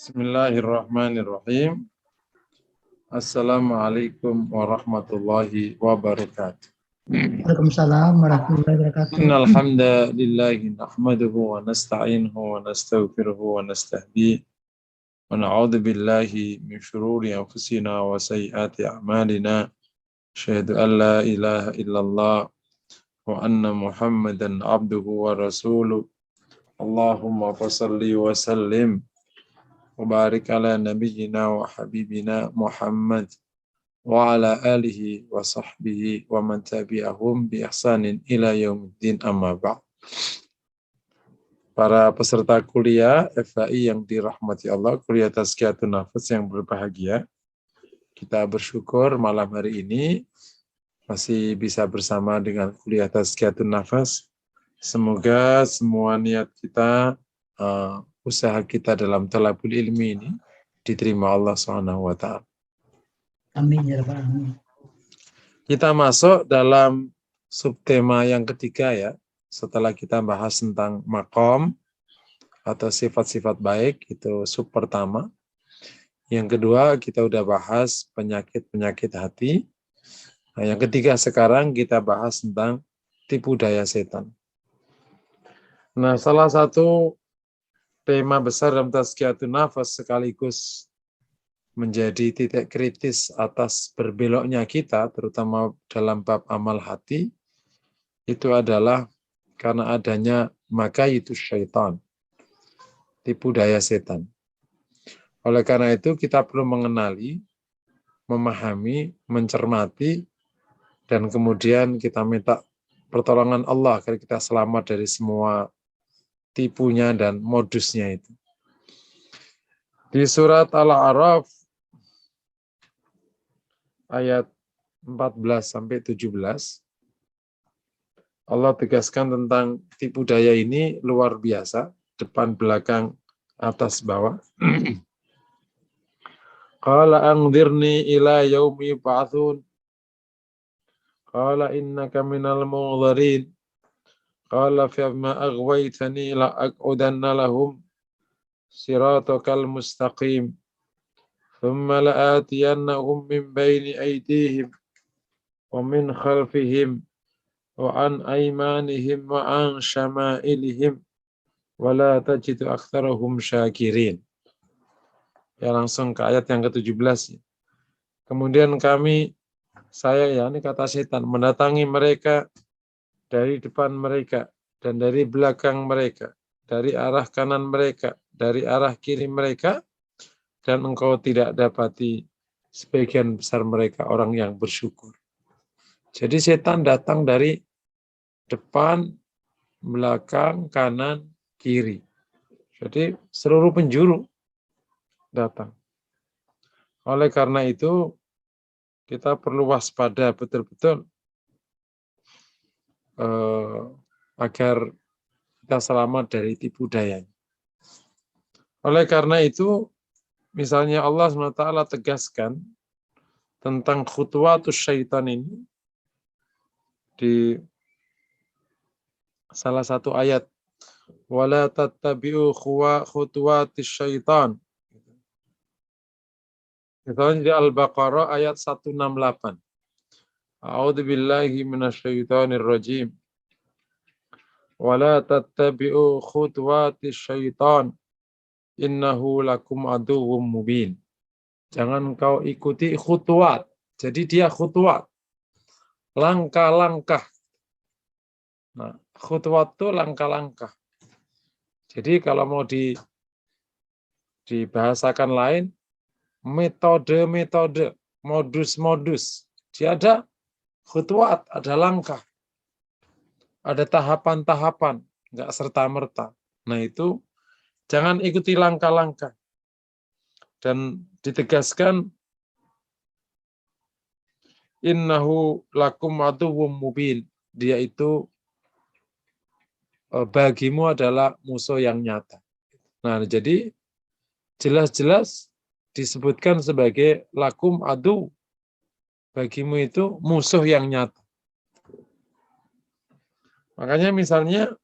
Bismillahirrahmanirrahim. Assalamualaikum warahmatullahi wabarakatuh. Waalaikumsalam warahmatullahi wabarakatuh. Innal hamdalillahi nahmaduhu wa nasta'inuhu wa nastaghfiruhu wa nastahdihi wa na'udzu billahi min shururi anfusina wa sayyiati a'malina. Asyhadu an la ilaha illallah wa anna Muhammadan abduhu wa rasuluh. Allahumma fashalli wa sallim wa barik ala nabiyyina wa habibina Muhammad wa ala alihi wa sahbihi wa man tabi'ahum bi ihsanin ila yaumiddin, amma ba'd. Para peserta kuliah FHI yang dirahmati Allah, kuliah Tazkiyatun Nafas yang berbahagia, kita bersyukur malam hari ini masih bisa bersama dengan kuliah Tazkiyatun Nafas. Semoga semua niat kita, usaha kita dalam talabul ilmi ini diterima Allah Subhanahu wa ta'ala. Amin ya rabbal alamin. Kita masuk dalam subtema yang ketiga ya. Setelah kita bahas tentang maqam atau sifat-sifat baik, itu sub pertama. Yang kedua kita udah bahas penyakit-penyakit hati. Nah, yang ketiga sekarang kita bahas tentang tipu daya setan. Nah, salah satu tema besar dalam Tazkiyatun Nafas sekaligus menjadi titik kritis atas berbeloknya kita, terutama dalam bab amal hati, itu adalah karena adanya makaitu syaitan, tipu daya setan. Oleh karena itu kita perlu mengenali, memahami, mencermati, dan kemudian kita minta pertolongan Allah agar kita selamat dari semua tipunya dan modusnya itu. Di surat Al-A'raf ayat 14-17, Allah tegaskan tentang tipu daya ini luar biasa, depan, belakang, atas, bawah. Qala anzirni ila yaumi yub'atsun. Qala innaka minal munzirin. Qala fama aghwaytani la aq'udanna lahum siratakal mustaqim. Thumma la'atiyannahum min bayni aydihim wa min khalfihim wa an aymanihim wa an syama'ilihim wa la tajidu aktsarahum syakirin. Ya, langsung ke ayat yang ke-17. Kemudian saya ini kata setan, mendatangi mereka dari depan mereka dan dari belakang mereka, dari arah kanan mereka, dari arah kiri mereka, dan engkau tidak dapati sebagian besar mereka orang yang bersyukur. Jadi setan datang dari depan, belakang, kanan, kiri. Jadi seluruh penjuru datang. Oleh karena itu kita perlu waspada betul-betul agar kita selamat dari tipu daya. Oleh karena itu misalnya Allah SWT tegaskan tentang khutwatus syaitan ini di salah satu ayat, wala tattabi'u khutuwatis syaitan. Misalnya di Al-Baqarah ayat 168. A'udzu billahi minasyaitonir rajim. Wala tattabi'u khutuwatis syaitan. Innahu lakum aduwwum mubin. Jangan kau ikuti khutuwat. Jadi dia khutuwat. Langkah-langkah. Nah, khutuwat itu langkah-langkah. Jadi kalau mau dibahasakan lain, metode-metode, modus-modus. Dia ada khutuwat, ada langkah. Ada tahapan-tahapan, enggak serta-merta. Nah itu jangan ikuti langkah-langkah. Dan ditegaskan innahu lakum aduwwum mubin. Dia itu bagimu adalah musuh yang nyata. Nah, jadi jelas-jelas disebutkan sebagai lakum adu. Bagimu itu musuh yang nyata. Makanya misalnya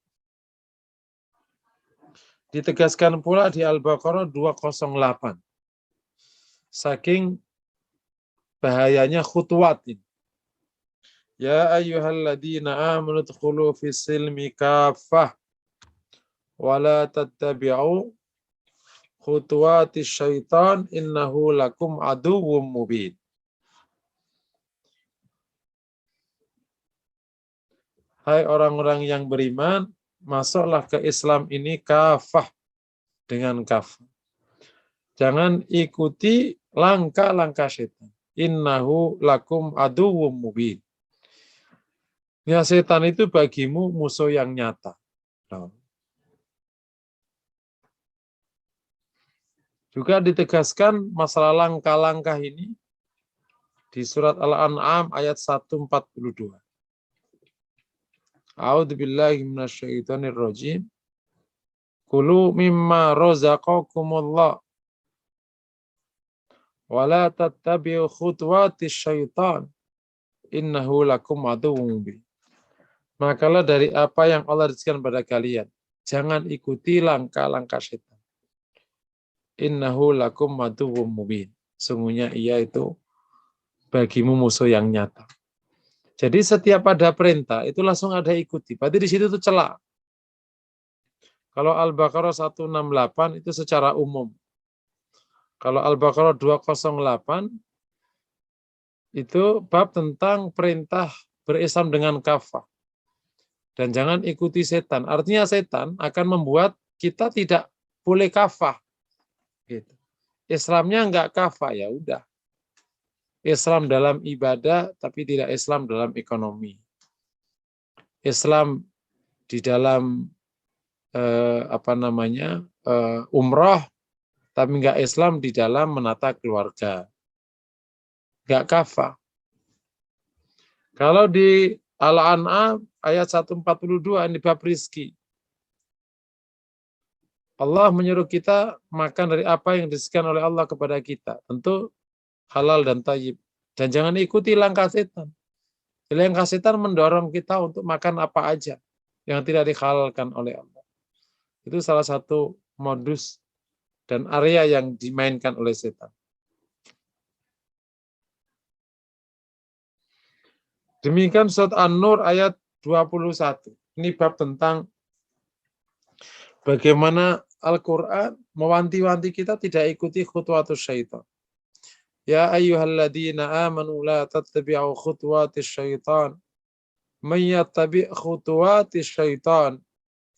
Ditegaskan pula di Al-Baqarah 208. Saking bahayanya khutuwat ini. Ya ayyuhalladzina amanu dkhulu fis silmi kaffah wa la tattabi'u khutuwatis syaitan innahu lakum aduwwum mubin. Hai orang-orang yang beriman, masuklah ke Islam ini kafah, dengan kafah. Jangan ikuti langkah-langkah setan. Innahu lakum aduwwum mubin. Ya, setan itu bagimu musuh yang nyata. Juga ditegaskan masalah langkah-langkah ini di surat Al-An'am ayat 142. A'udzu billahi minasyaitonir rajim. Kulu mimma razaqakumullah wa la tattabi'u khutuwatis syaitan innahu lakum aduwwum mubin. Makalah dari apa yang Allah rizkikan pada kalian, jangan ikuti langkah-langkah setan. Innahu lakum aduwwum mubin. Sungguhnya ia itu bagimu musuh yang nyata. Jadi setiap ada perintah itu langsung ada ikuti. Berarti di situ tuh celah. Kalau Al-Baqarah 168 itu secara umum. Kalau Al-Baqarah 208 itu bab tentang perintah berislam dengan kafah. Dan jangan ikuti setan. Artinya setan akan membuat kita tidak boleh kafah. Gitu. Islamnya enggak kafah, ya udah. Islam dalam ibadah tapi tidak Islam dalam ekonomi. Islam di dalam umroh tapi enggak Islam di dalam menata keluarga. Enggak kafah. Kalau di Al-An'am ayat 142 ini bab rizki. Allah menyuruh kita makan dari apa yang disediakan oleh Allah kepada kita. Tentu halal dan thayyib. Dan jangan ikuti langkah setan. Langkah setan mendorong kita untuk makan apa aja yang tidak dihalalkan oleh Allah. Itu salah satu modus dan area yang dimainkan oleh setan. Demikian surat An-Nur ayat 21. Ini bab tentang bagaimana Al-Quran mewanti-wanti kita tidak ikuti khutuwatus syaitan. Ya ayyuhalladzina amanu la tattabi'u khutuwatis syaitan. Man yattabi' khutuwatis syaitan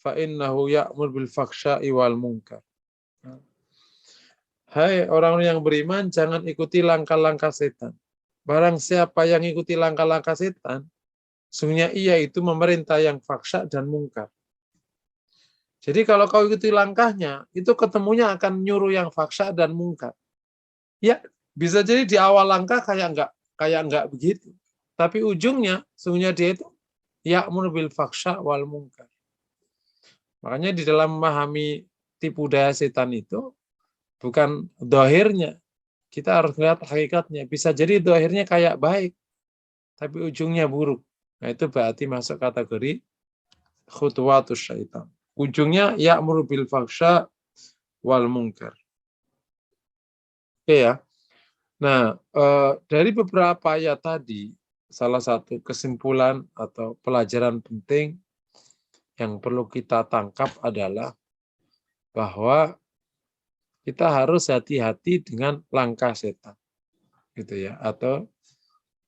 fa innahu ya'mur bil fakhsya'i wal munkar. Hai orang yang beriman, jangan ikuti langkah-langkah setan. Barang siapa yang ikuti langkah-langkah setan, sungguhnya ia itu memerintah yang fakhsya dan mungkar. Jadi kalau kau ikuti langkahnya, itu ketemunya akan nyuruh yang fakhsya dan mungkar. Ya, bisa jadi di awal langkah kayak enggak begitu. Tapi ujungnya, sungguhnya dia itu ya'mur bil fakhsya wal munkar. Makanya di dalam memahami tipu daya setan itu, bukan dohirnya. Kita harus lihat hakikatnya. Bisa jadi dohirnya kayak baik, tapi ujungnya buruk. Nah itu berarti masuk kategori khutuwatus syaitan. Ujungnya ya'mur bil fakhsya wal munkar. Oke ya. Nah, dari beberapa ayat tadi, salah satu kesimpulan atau pelajaran penting yang perlu kita tangkap adalah bahwa kita harus hati-hati dengan langkah setan, gitu ya, atau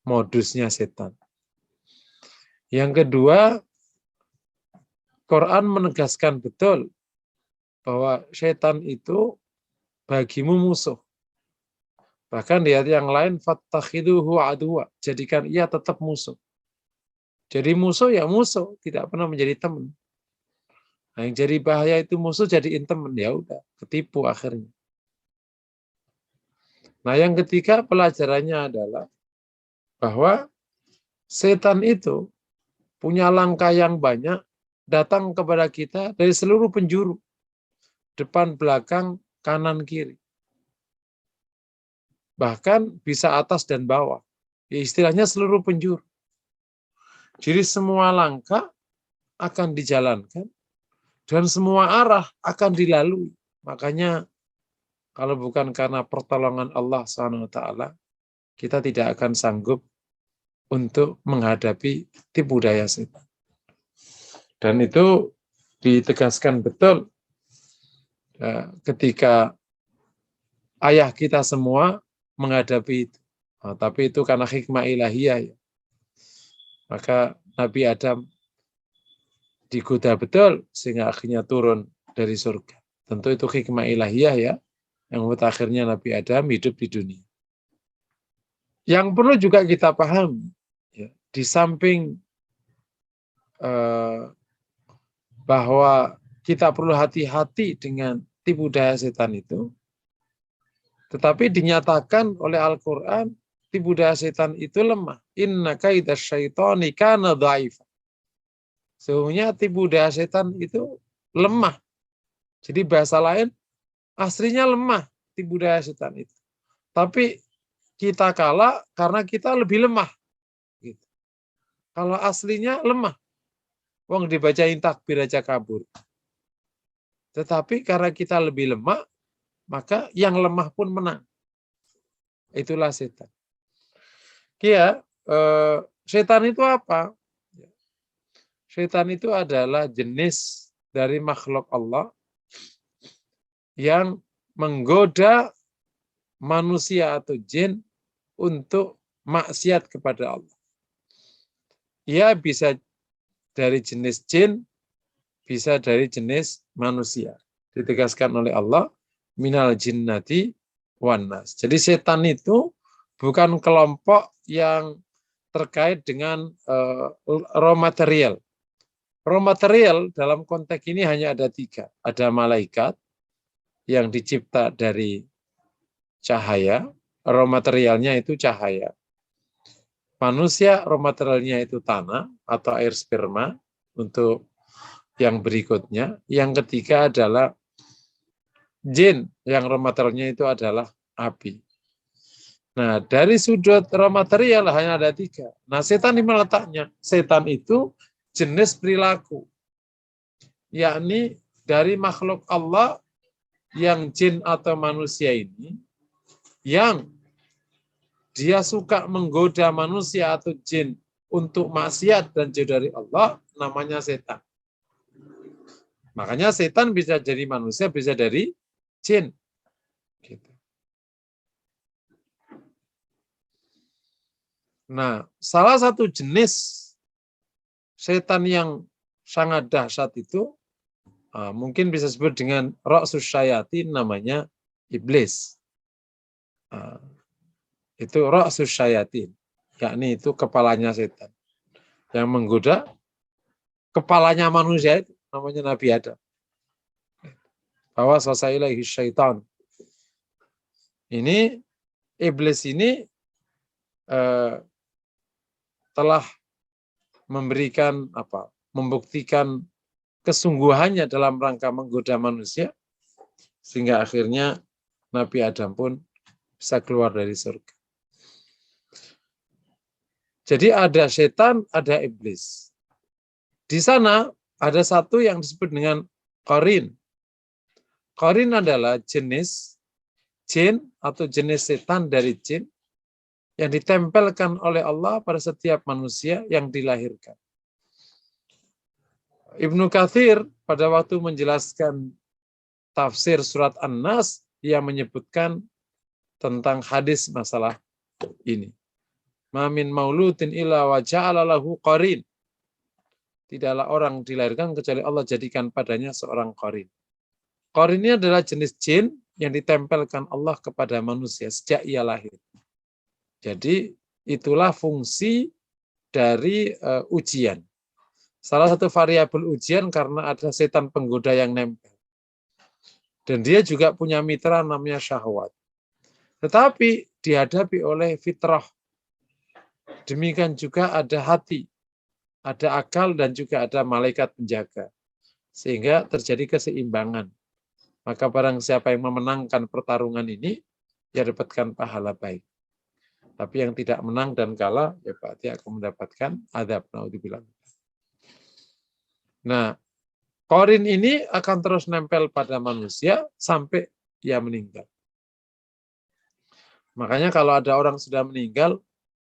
modusnya setan. Yang kedua, Quran menegaskan betul bahwa setan itu bagimu musuh. Bahkan di ayat yang lain, fattakhiduhu aduwa, jadikan ia tetap musuh. Jadi musuh ya musuh, tidak pernah menjadi teman. Nah, yang jadi bahaya itu musuh jadiin teman, ya udah, ketipu akhirnya. Nah, yang ketiga pelajarannya adalah bahwa setan itu punya langkah yang banyak datang kepada kita dari seluruh penjuru, depan, belakang, kanan, kiri. Bahkan bisa atas dan bawah. Ya, istilahnya seluruh penjuru. Jadi semua langkah akan dijalankan dan semua arah akan dilalui. Makanya kalau bukan karena pertolongan Allah SWT, kita tidak akan sanggup untuk menghadapi tipu daya setan. Dan itu ditegaskan betul ketika ayah kita semua menghadapi itu. Nah, tapi itu karena hikmah ilahiyah ya. Maka Nabi Adam digoda betul sehingga akhirnya turun dari surga. Tentu itu hikmah ilahiyah ya, yang membuat akhirnya Nabi Adam hidup di dunia. Yang perlu juga kita pahami, ya, di samping bahwa kita perlu hati-hati dengan tipu daya setan itu, tetapi dinyatakan oleh Al-Quran, tipu daya setan itu lemah. Inna kaida syaitani kana dha'ifa. Sesungguhnya tipu daya setan itu lemah. Jadi bahasa lain, aslinya lemah tipu daya setan itu. Tapi kita kalah karena kita lebih lemah. Gitu. Kalau aslinya lemah, wong dibacain takbir aja kabur. Tetapi karena kita lebih lemah, maka yang lemah pun menang. Itulah setan. Ya, setan itu apa? Setan itu adalah jenis dari makhluk Allah yang menggoda manusia atau jin untuk maksiat kepada Allah. Ia bisa dari jenis jin, bisa dari jenis manusia. Ditegaskan oleh Allah, minal jinnati wan nas. Jadi setan itu bukan kelompok yang terkait dengan raw material. Raw material dalam konteks ini hanya ada 3. Ada malaikat yang dicipta dari cahaya, raw materialnya itu cahaya. Manusia, raw materialnya itu tanah atau air sperma untuk yang berikutnya. Yang ketiga adalah jin, yang raw materialnya itu adalah api. Nah, dari sudut raw material hanya ada 3. Nah, setan di mana letaknya? Setan itu jenis perilaku, yakni dari makhluk Allah yang jin atau manusia ini, yang dia suka menggoda manusia atau jin untuk maksiat dan jauh dari Allah, namanya setan. Makanya setan bisa dari manusia, bisa dari jin. Gitu. Nah, salah satu jenis setan yang sangat dahsyat itu mungkin bisa disebut dengan ra'sus syayatin, namanya iblis. Itu ra'sus syayatin, yakni itu kepalanya setan. Yang menggoda kepalanya manusia itu namanya Nabi Adam. Bahwa sasailahi syaitan. Ini iblis ini telah membuktikan kesungguhannya dalam rangka menggoda manusia, sehingga akhirnya Nabi Adam pun bisa keluar dari surga. Jadi ada setan, ada iblis. Di sana ada satu yang disebut dengan qarin. Qarin adalah jenis jin atau jenis setan dari jin yang ditempelkan oleh Allah pada setiap manusia yang dilahirkan. Ibnu Katsir pada waktu menjelaskan tafsir surat An-Nas, ia menyebutkan tentang hadis masalah ini. Ma min mauludin illa wa ja'ala lahu qarin. Tidaklah orang dilahirkan kecuali Allah jadikan padanya seorang qarin. Qarin ini adalah jenis jin yang ditempelkan Allah kepada manusia sejak ia lahir. Jadi itulah fungsi dari ujian. Salah satu variabel ujian karena ada setan penggoda yang nempel. Dan dia juga punya mitra namanya syahwat. Tetapi dihadapi oleh fitrah. Demikian juga ada hati, ada akal, dan juga ada malaikat penjaga. Sehingga terjadi keseimbangan. Maka barang siapa yang memenangkan pertarungan ini, dia dapatkan pahala baik. Tapi yang tidak menang dan kalah, ya berarti akan mendapatkan azab. Naudzubillah. Nah, Korin ini akan terus nempel pada manusia sampai ia meninggal. Makanya kalau ada orang sudah meninggal,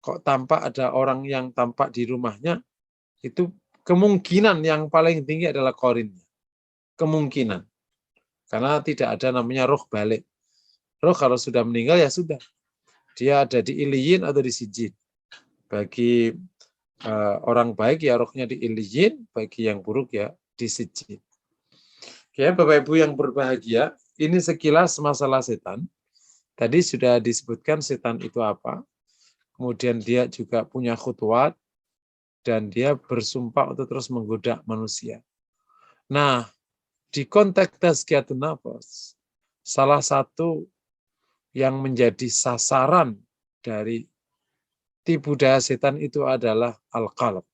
kok tampak ada orang yang tampak di rumahnya, itu kemungkinan yang paling tinggi adalah korinnya. Kemungkinan. Karena tidak ada namanya roh balik. Roh kalau sudah meninggal ya sudah. Dia ada di iliyin atau di sijin. Bagi orang baik ya rohnya di iliyin, bagi yang buruk ya di sijin. Oke, Bapak Ibu yang berbahagia, ini sekilas masalah setan. Tadi sudah disebutkan setan itu apa. Kemudian dia juga punya khutuat dan dia bersumpah untuk terus menggoda manusia. Nah, di konteks tazkiyatun nafas, salah satu yang menjadi sasaran dari tipu daya setan itu adalah al-qalb,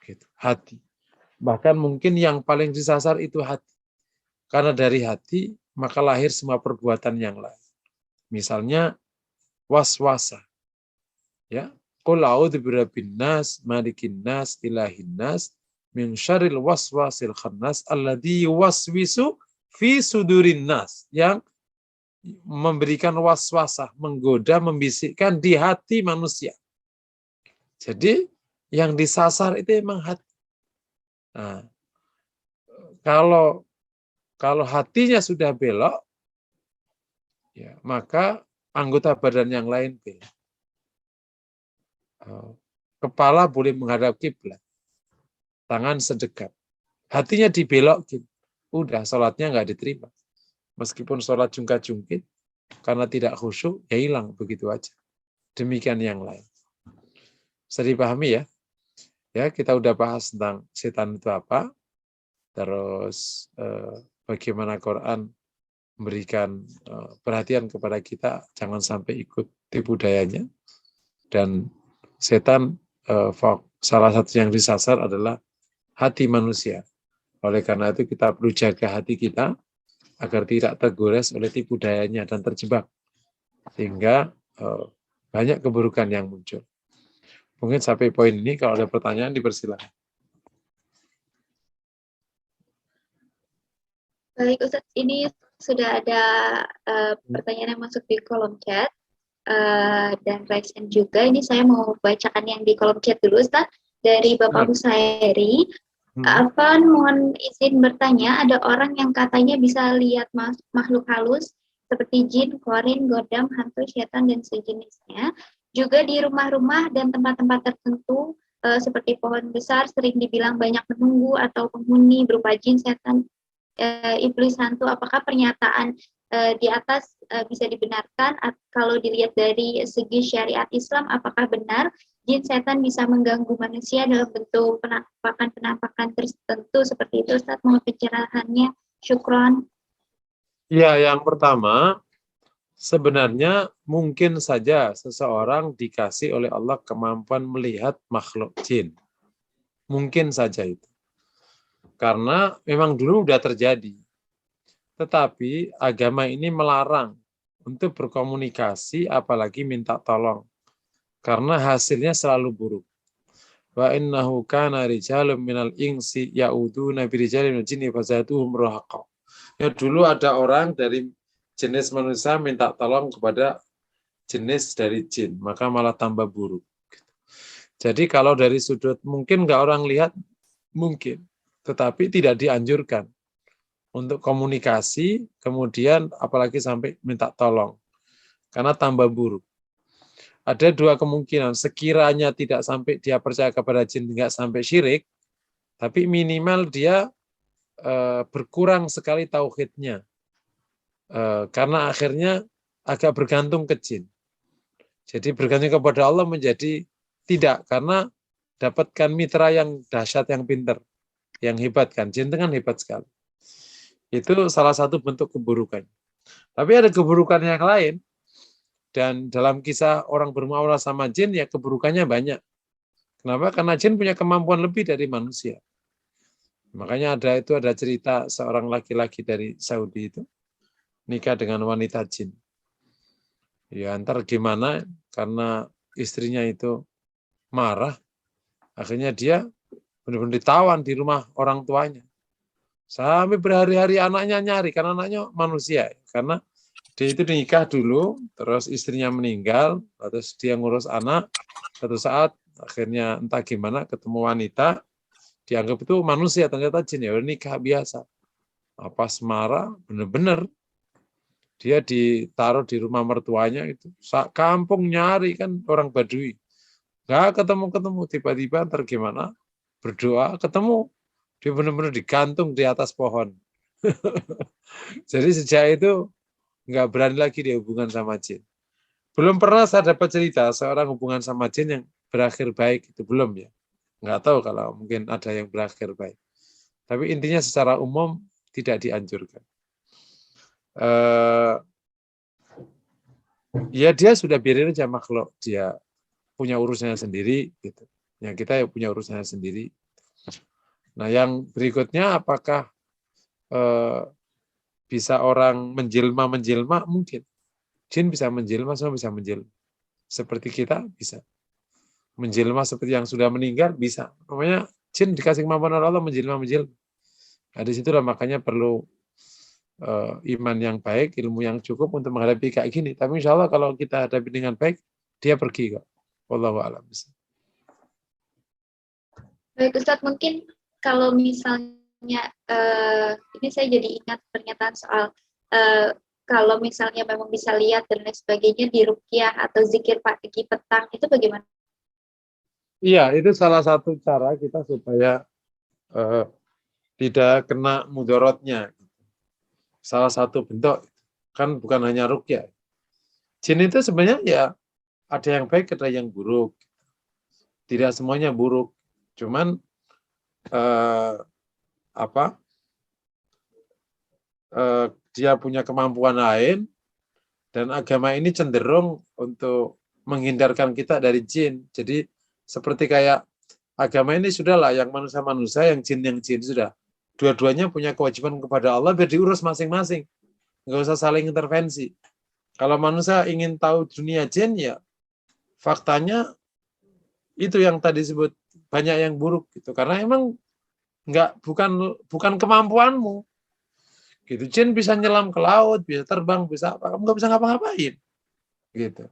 gitu, hati. Bahkan mungkin yang paling disasar itu hati. Karena dari hati maka lahir semua perbuatan yang lain. Misalnya waswasa. Ya, qul a'udzu birabbin nas, malikin nas, ilahin nas, min syarril waswasil khannas alladzi yuwaswisu fi sudurin nas, yang memberikan waswasah, menggoda, membisikkan di hati manusia. Jadi yang disasar itu memang hati. Nah, kalau hatinya sudah belok, ya, maka anggota badan yang lain belok. Kepala boleh menghadap kiblat, tangan sedekat. Hatinya dibelokin, udah sholatnya nggak diterima. Meskipun sholat jungkat-jungkit, karena tidak khusyuk, ya hilang begitu aja. Demikian yang lain. Bisa dipahami ya? Ya, kita udah bahas tentang setan itu apa, terus bagaimana Quran memberikan perhatian kepada kita, jangan sampai ikut tipu dayanya. Dan setan salah satu yang disasar adalah hati manusia. Oleh karena itu kita perlu jaga hati kita agar tidak tergores oleh tipu dayanya dan terjebak. Sehingga banyak keburukan yang muncul. Mungkin sampai poin ini, kalau ada pertanyaan dipersilakan. Baik Ustadz, ini sudah ada pertanyaan yang masuk di kolom chat. Dan raise hand juga. Ini saya mau bacakan yang di kolom chat dulu, Ustaz. Dari Bapak Husairi. Afan, mohon izin bertanya, ada orang yang katanya bisa lihat makhluk halus seperti jin, korin, godam, hantu, setan, dan sejenisnya. Juga di rumah-rumah dan tempat-tempat tertentu seperti pohon besar sering dibilang banyak penunggu atau penghuni berupa jin, setan, iblis, hantu. Apakah pernyataan di atas bisa dibenarkan? Kalau dilihat dari segi syariat Islam, apakah benar jin setan bisa mengganggu manusia dalam bentuk penampakan tertentu seperti itu? Ustaz, mohon pencerahannya. Syukron. Ya, yang pertama, sebenarnya mungkin saja seseorang dikasih oleh Allah kemampuan melihat makhluk jin. Mungkin saja itu. Karena memang dulu sudah terjadi. Tetapi agama ini melarang untuk berkomunikasi, apalagi minta tolong. Karena hasilnya selalu buruk. Wa innahu kana rijalun minal insi ya'uduna birijalin minal jinni fazaduhum rahaqa. Ya, dulu ada orang dari jenis manusia minta tolong kepada jenis dari jin, maka malah tambah buruk. Jadi kalau dari sudut mungkin nggak orang lihat, mungkin, tetapi tidak dianjurkan untuk komunikasi, kemudian apalagi sampai minta tolong, karena tambah buruk. Ada dua kemungkinan, sekiranya tidak sampai dia percaya kepada jin, nggak sampai syirik, tapi minimal dia berkurang sekali tauhidnya, karena akhirnya agak bergantung ke jin. Jadi bergantung kepada Allah menjadi tidak, karena dapatkan mitra yang dahsyat, yang pintar, yang hebat kan. Jin itu kan hebat sekali. Itu salah satu bentuk keburukan. Tapi ada keburukan yang lain. Dan dalam kisah orang bermuamalah sama jin, ya keburukannya banyak. Kenapa? Karena jin punya kemampuan lebih dari manusia. Makanya ada cerita seorang laki-laki dari Saudi itu nikah dengan wanita jin. Ya antar gimana, karena istrinya itu marah, akhirnya dia benar-benar ditawan di rumah orang tuanya. Sampai berhari-hari anaknya nyari, karena anaknya manusia. Karena dia itu nikah dulu, terus istrinya meninggal, terus dia ngurus anak, satu saat akhirnya entah gimana ketemu wanita, dianggap itu manusia, ternyata jin, ya udah nikah biasa. Pas marah, bener-bener dia ditaruh di rumah mertuanya itu, kampung nyari kan orang Badui, nggak ketemu-ketemu, tiba-tiba ntar gimana, berdoa ketemu, dia benar-benar digantung di atas pohon. Jadi sejak itu nggak berani lagi dia hubungan sama jin. Belum pernah saya dapat cerita seorang hubungan sama jin yang berakhir baik, itu belum ya. Nggak tahu kalau mungkin ada yang berakhir baik. Tapi intinya secara umum tidak dianjurkan. Ya dia sudah biarin aja makhluk, dia punya urusannya sendiri gitu. Ya kita ya punya urusannya sendiri. Nah yang berikutnya, apakah bisa orang menjelma mungkin. Jin bisa menjelma, semua bisa menjelma. Seperti kita bisa. Menjelma seperti yang sudah meninggal bisa. Namanya jin dikasih kemampuan oleh Allah menjelma. Nah, di situlah makanya perlu iman yang baik, ilmu yang cukup untuk menghadapi kayak gini. Tapi insya Allah kalau kita hadapi dengan baik, dia pergi kok. Wallahu a'lam. Baik Ustadz, mungkin kalau misalnya ini saya jadi ingat pernyataan soal kalau misalnya memang bisa lihat dan lain sebagainya di ruqyah atau zikir pagi petang, itu bagaimana? Iya, itu salah satu cara kita supaya tidak kena mudorotnya. Salah satu bentuk, kan bukan hanya ruqyah. Jin itu sebenarnya ya ada yang baik, ada yang buruk. Tidak semuanya buruk. Cuman dia punya kemampuan lain, dan agama ini cenderung untuk menghindarkan kita dari jin. Jadi seperti kayak agama ini sudahlah, yang manusia-manusia, yang jin sudah. Dua-duanya punya kewajiban kepada Allah, biar diurus masing-masing. Nggak usah saling intervensi. Kalau manusia ingin tahu dunia jin, ya faktanya itu yang tadi disebut, banyak yang buruk gitu. Karena emang bukan kemampuanmu. Gitu. Jin bisa nyelam ke laut, bisa terbang, bisa apa? Kamu nggak bisa ngapa-ngapain. Gitu.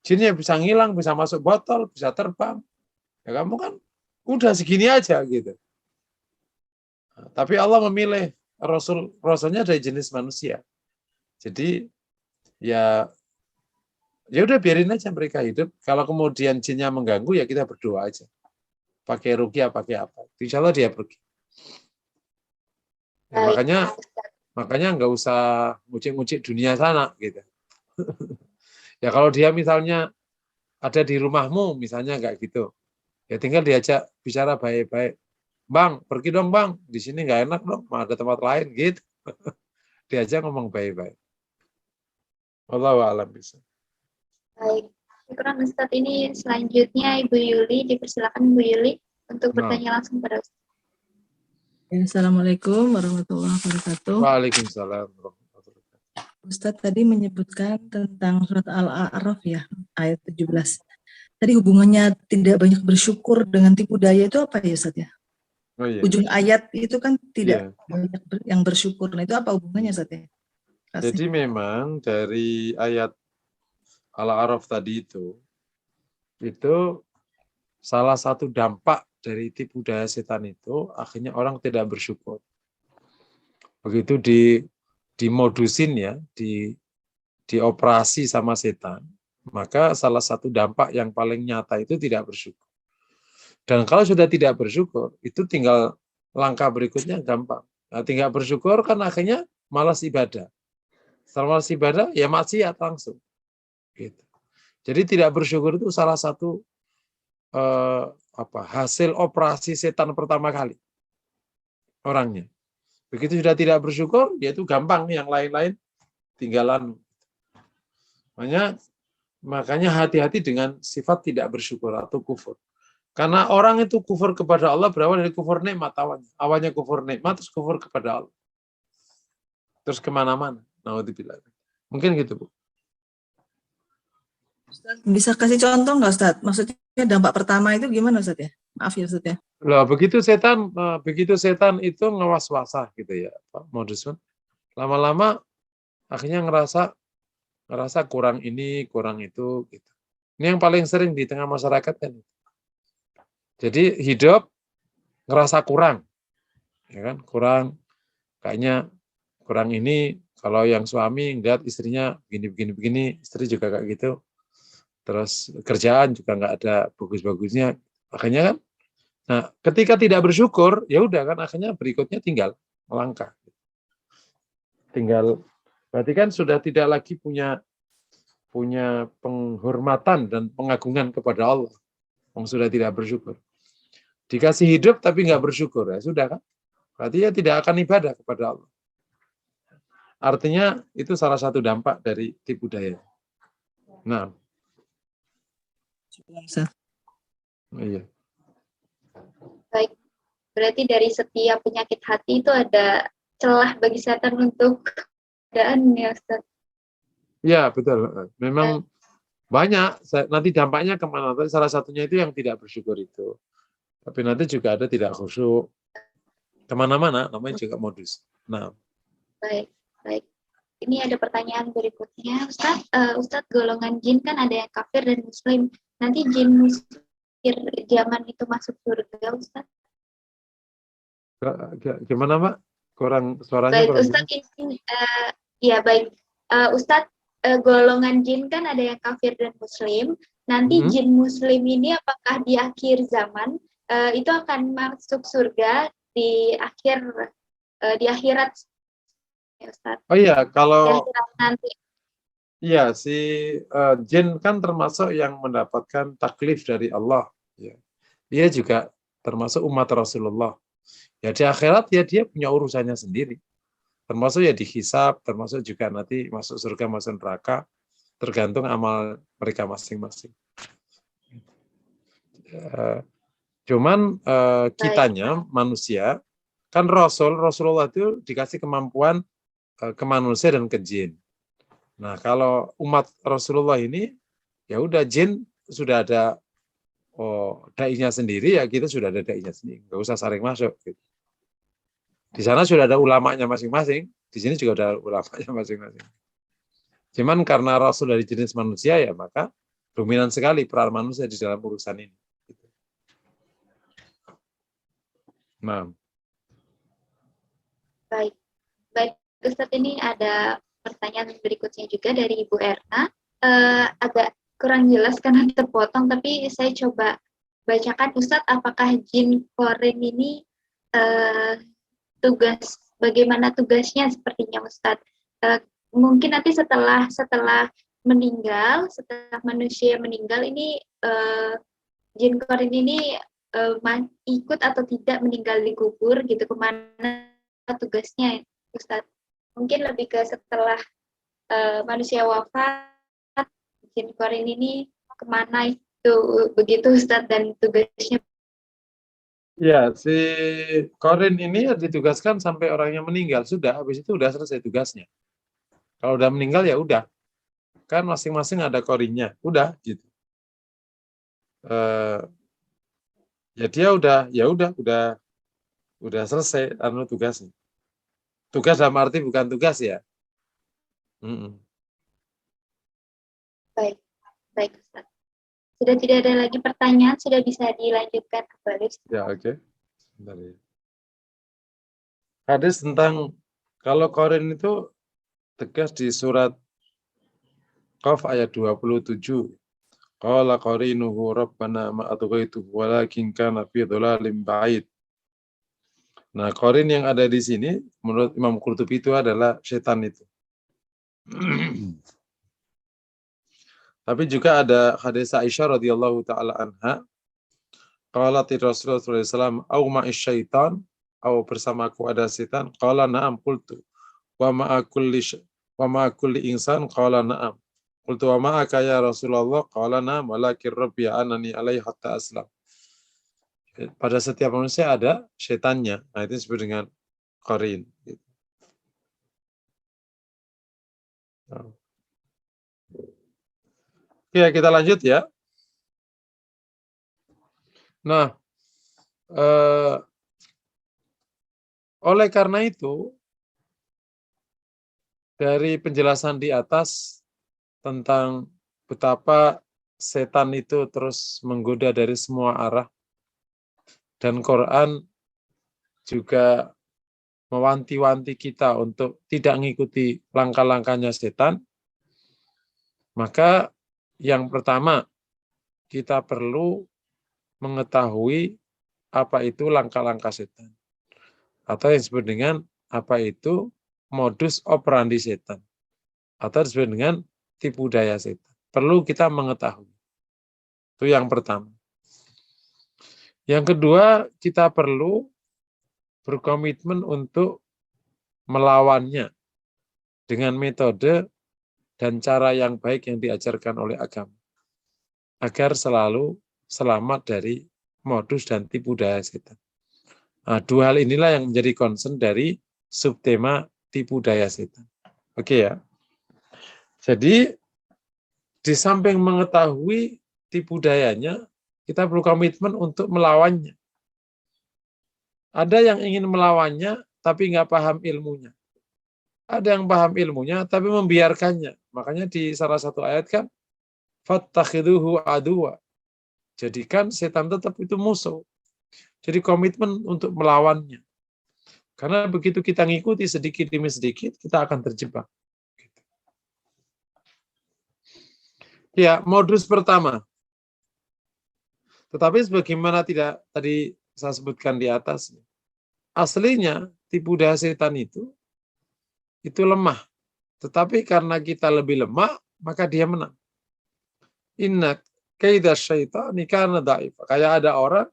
Jinnya bisa ngilang, bisa masuk botol, bisa terbang. Ya kamu kan udah segini aja gitu. Nah, tapi Allah memilih rasulnya dari jenis manusia. Jadi ya udah biarin aja mereka hidup. Kalau kemudian jinnya mengganggu, ya kita berdoa aja. Pakai ruqyah, pakai apa? Insya Allah dia pergi. Ya, makanya nggak usah ngucik-ngucik dunia sana gitu. Ya kalau dia misalnya ada di rumahmu, misalnya nggak gitu, ya tinggal diajak bicara baik-baik. Bang, pergi dong bang, di sini nggak enak dong, ada tempat lain gitu. Diajak ngomong baik-baik. Wallahu a'lam bishawab. Baik, syukuran Ustadz. Ini selanjutnya Ibu Yuli, dipersilakan Ibu Yuli untuk bertanya langsung pada Ustadz. Assalamualaikum warahmatullahi wabarakatuh. Waalaikumsalam. Ustadz tadi menyebutkan tentang surat Al-A'raf ya, ayat 17. Tadi hubungannya tidak banyak bersyukur dengan tipu daya itu apa ya Ustadz ya? Oh, iya. Ujung ayat itu kan tidak banyak yang bersyukur. Nah itu apa hubungannya Ustadz ya? Jadi memang dari ayat Al-A'raf tadi itu salah satu dampak dari tipu daya setan itu, akhirnya orang tidak bersyukur. Begitu dimodusin ya, dioperasi sama setan, maka salah satu dampak yang paling nyata itu tidak bersyukur. Dan kalau sudah tidak bersyukur, itu tinggal langkah berikutnya gampang. Nah, tinggal bersyukur kan akhirnya malas ibadah. Setelah malas ibadah, ya maksiat langsung. Gitu. Jadi tidak bersyukur itu salah satu hasil operasi setan pertama kali orangnya. Begitu sudah tidak bersyukur, ya itu gampang, yang lain-lain tinggalan. Makanya hati-hati dengan sifat tidak bersyukur atau kufur. Karena orang itu kufur kepada Allah berawal dari kufur nikmat awalnya. Awalnya kufur nikmat, terus kufur kepada Allah. Terus kemana-mana. Naudzubillah. Mungkin gitu, Bu. Ustadz, bisa kasih contoh nggak Ustadz? Maksudnya dampak pertama itu gimana Ustadz ya? Maaf ya Ustadz ya. Lah begitu setan itu ngewas-wasah gitu ya, Pak Modusman. Lama-lama akhirnya ngerasa kurang ini, kurang itu gitu. Ini yang paling sering di tengah masyarakat kan. Jadi hidup ngerasa kurang, ya kan? Kayaknya kurang ini. Kalau yang suami ngeliat istrinya begini, istri juga kayak gitu. Terus kerjaan juga nggak ada bagus-bagusnya. Makanya kan, nah ketika tidak bersyukur, ya udah kan akhirnya berikutnya tinggal melangkah. Berarti kan sudah tidak lagi punya penghormatan dan pengagungan kepada Allah. Yang sudah tidak bersyukur. Dikasih hidup tapi nggak bersyukur, ya sudah kan? Berarti ya tidak akan ibadah kepada Allah. Artinya itu salah satu dampak dari tipu daya. Nah, Ustaz. iya. Baik, berarti dari setiap penyakit hati itu ada celah bagi setan untuk keadaan ya Ustaz. Ya, betul. Memang banyak. Nanti dampaknya kemana? Salah satunya itu yang tidak bersyukur itu. Tapi nanti juga ada tidak khusyuk. Kemana-mana, namanya juga modus. Nah, Baik, baik. Ini ada pertanyaan berikutnya, Ustaz. Ustaz, golongan jin kan ada yang kafir dan muslim. Nanti jin muslim zaman itu masuk surga, Ustaz? gimana, Mbak? Suaranya Baik, kurang Ustaz, jelas. ini, ya baik. Ustaz, golongan jin kan ada yang kafir dan muslim. Nanti jin muslim ini apakah di akhir zaman itu akan masuk surga di akhirat, ya Ustaz? Oh iya, Di kalau akhirat nanti. iya si jin kan termasuk yang mendapatkan taklif dari Allah. Ya. Dia juga termasuk umat Rasulullah. Ya di akhirat ya dia punya urusannya sendiri. Termasuk ya dihisab, termasuk juga nanti masuk surga, masuk neraka, tergantung amal mereka masing-masing. Cuman kitanya manusia kan Rasulullah itu dikasih kemampuan ke manusia dan ke jin. Nah kalau umat Rasulullah ini ya udah jin sudah ada dai-nya sendiri, ya kita sudah ada dai-nya sendiri, nggak usah saling masuk. Gitu. Di sana sudah ada ulamanya masing-masing, di sini juga ada ulamanya masing-masing. Cuman karena Rasul dari jenis manusia ya maka dominan sekali peran manusia di dalam urusan ini. Nah, Baik, baik Ustadz, ini ada pertanyaan berikutnya juga dari Ibu Erna. Agak kurang jelas karena terpotong, tapi saya coba bacakan. Ustadz, apakah jin korin ini bagaimana tugasnya sepertinya Ustadz? Mungkin nanti setelah meninggal, setelah manusia meninggal ini jin korin ini ikut atau tidak meninggal di kubur gitu, kemana tugasnya Ustadz? Mungkin lebih ke setelah manusia wafat, jin korin ini kemana itu begitu Ustadz, dan tugasnya? ya si korin ini ya ditugaskan sampai orangnya meninggal, sudah habis itu udah selesai tugasnya. Kalau udah meninggal ya udah, kan masing-masing ada korinnya, udah gitu. Ya dia udah selesai tugasnya. Tugas dalam arti bukan tugas ya. Baik, baik Ustaz. Sudah tidak ada lagi pertanyaan, sudah bisa dilanjutkan kembali. Ya oke. Bentar ya. Hadis tentang kalau korin itu tegas di surat Qaf ayat 27. Qala qarinuhu rabbana ma atghaytuhu walakin kana fi dhalalim ba'id. Nah, korin yang ada di sini menurut Imam Qurtubi itu adalah setan itu. Tapi juga ada hadis Aisyah radhiyallahu taala anha, qalat Rasulullah sallallahu alaihi wasallam, "Au ma'ish syaitan?" Au bersamaku ada setan? Qala na'am, qultu. Wa ma'a kulli insan? Qala na'am. Qultu wa ma'aka ya Rasulullah? Qala na'am, walakin rabbi anani alaihi hatta aslam. Pada setiap manusia ada setannya. Nah, itu disebut dengan qarin. Oke, kita lanjut ya. Nah, oleh karena itu, dari penjelasan di atas tentang betapa setan itu terus menggoda dari semua arah, dan Quran juga mewanti-wanti kita untuk tidak mengikuti langkah-langkahnya setan, maka yang pertama kita perlu mengetahui apa itu langkah-langkah setan, atau yang disebut dengan apa itu modus operandi setan, atau disebut dengan tipu daya setan. Perlu kita mengetahui. Itu yang pertama. Yang kedua, kita perlu berkomitmen untuk melawannya dengan metode dan cara yang baik yang diajarkan oleh agama, agar selalu selamat dari modus dan tipu daya setan. Nah, dua hal inilah yang menjadi concern dari subtema tipu daya setan. Oke ya. Jadi di samping mengetahui tipu dayanya, kita perlu komitmen untuk melawannya. Ada yang ingin melawannya, tapi nggak paham ilmunya. Ada yang paham ilmunya, tapi membiarkannya. Makanya di salah satu ayat kan, fattakhiduhu aduwa. Jadikan setan tetap itu musuh. Jadi komitmen untuk melawannya. Karena begitu kita ngikuti sedikit demi sedikit, kita akan terjebak. Ya, modus pertama. Tetapi sebagaimana tidak tadi saya sebutkan di atas, aslinya tipu daya setan itu lemah. Tetapi karena kita lebih lemah, maka dia menang. Inna kaida syaitani kana dhaif. Kayak ada orang,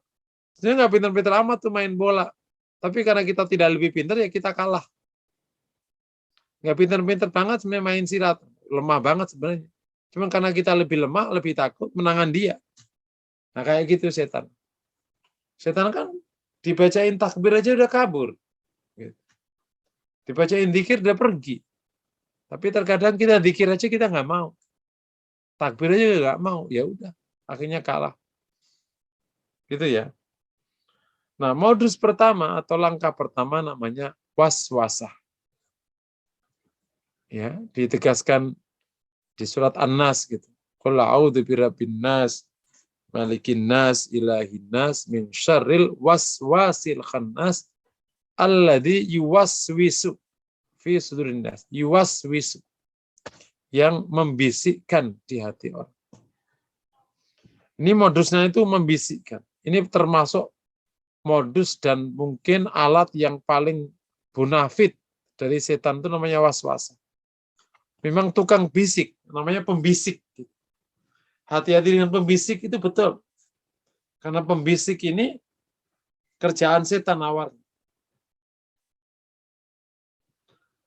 dia nggak pintar-pintar amat tuh main bola. Tapi karena kita tidak lebih pintar, ya kita kalah. Nggak pintar-pintar banget sebenarnya main silat. Lemah banget sebenarnya. Cuma karena kita lebih lemah, lebih takut, menangan dia. Nah kayak gitu setan. Setan kan dibacain takbir aja udah kabur. Dibacain zikir udah pergi. Tapi terkadang kita zikir aja kita nggak mau. Takbir aja nggak mau. Ya udah, akhirnya kalah. Gitu ya. Nah, modus pertama atau langkah pertama namanya waswasah. Ya, ditegaskan di surat An-Nas gitu. Qul a'udzu birabbin nas, malikin nas, ilahin nas, min syarril waswasil khannas, alladzi yuwaswisu fi sudurin nas. Yuwaswisu, yang membisikkan di hati orang. Ini modusnya itu membisikkan. Ini termasuk modus dan mungkin alat yang paling bonafit dari setan itu namanya waswasah. Memang tukang bisik, namanya pembisik. Hati-hati dengan pembisik itu betul. Karena pembisik ini kerjaan setan awal.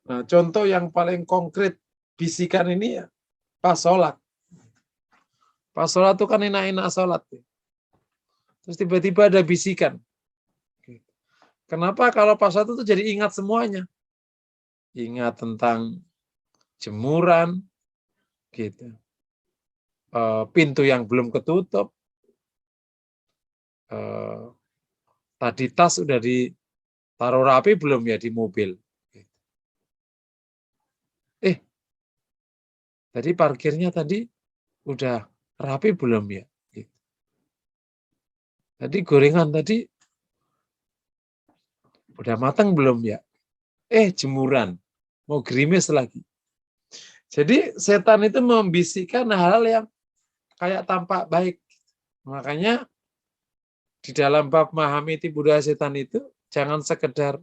Nah, contoh yang paling konkret bisikan ini ya pas sholat. Pas sholat itu kan enak-enak sholat. Terus tiba-tiba ada bisikan. Kenapa kalau pas sholat itu jadi ingat semuanya? Ingat tentang jemuran, gitu. Pintu yang belum ketutup, tadi tas udah ditaruh rapi belum ya di mobil. Tadi parkirnya tadi udah rapi belum ya? Tadi gorengan tadi udah matang belum ya? Jemuran, mau gerimis lagi. Jadi setan itu membisikkan hal-hal yang kayak tampak baik. Makanya di dalam bab memahami tipu daya setan itu jangan sekedar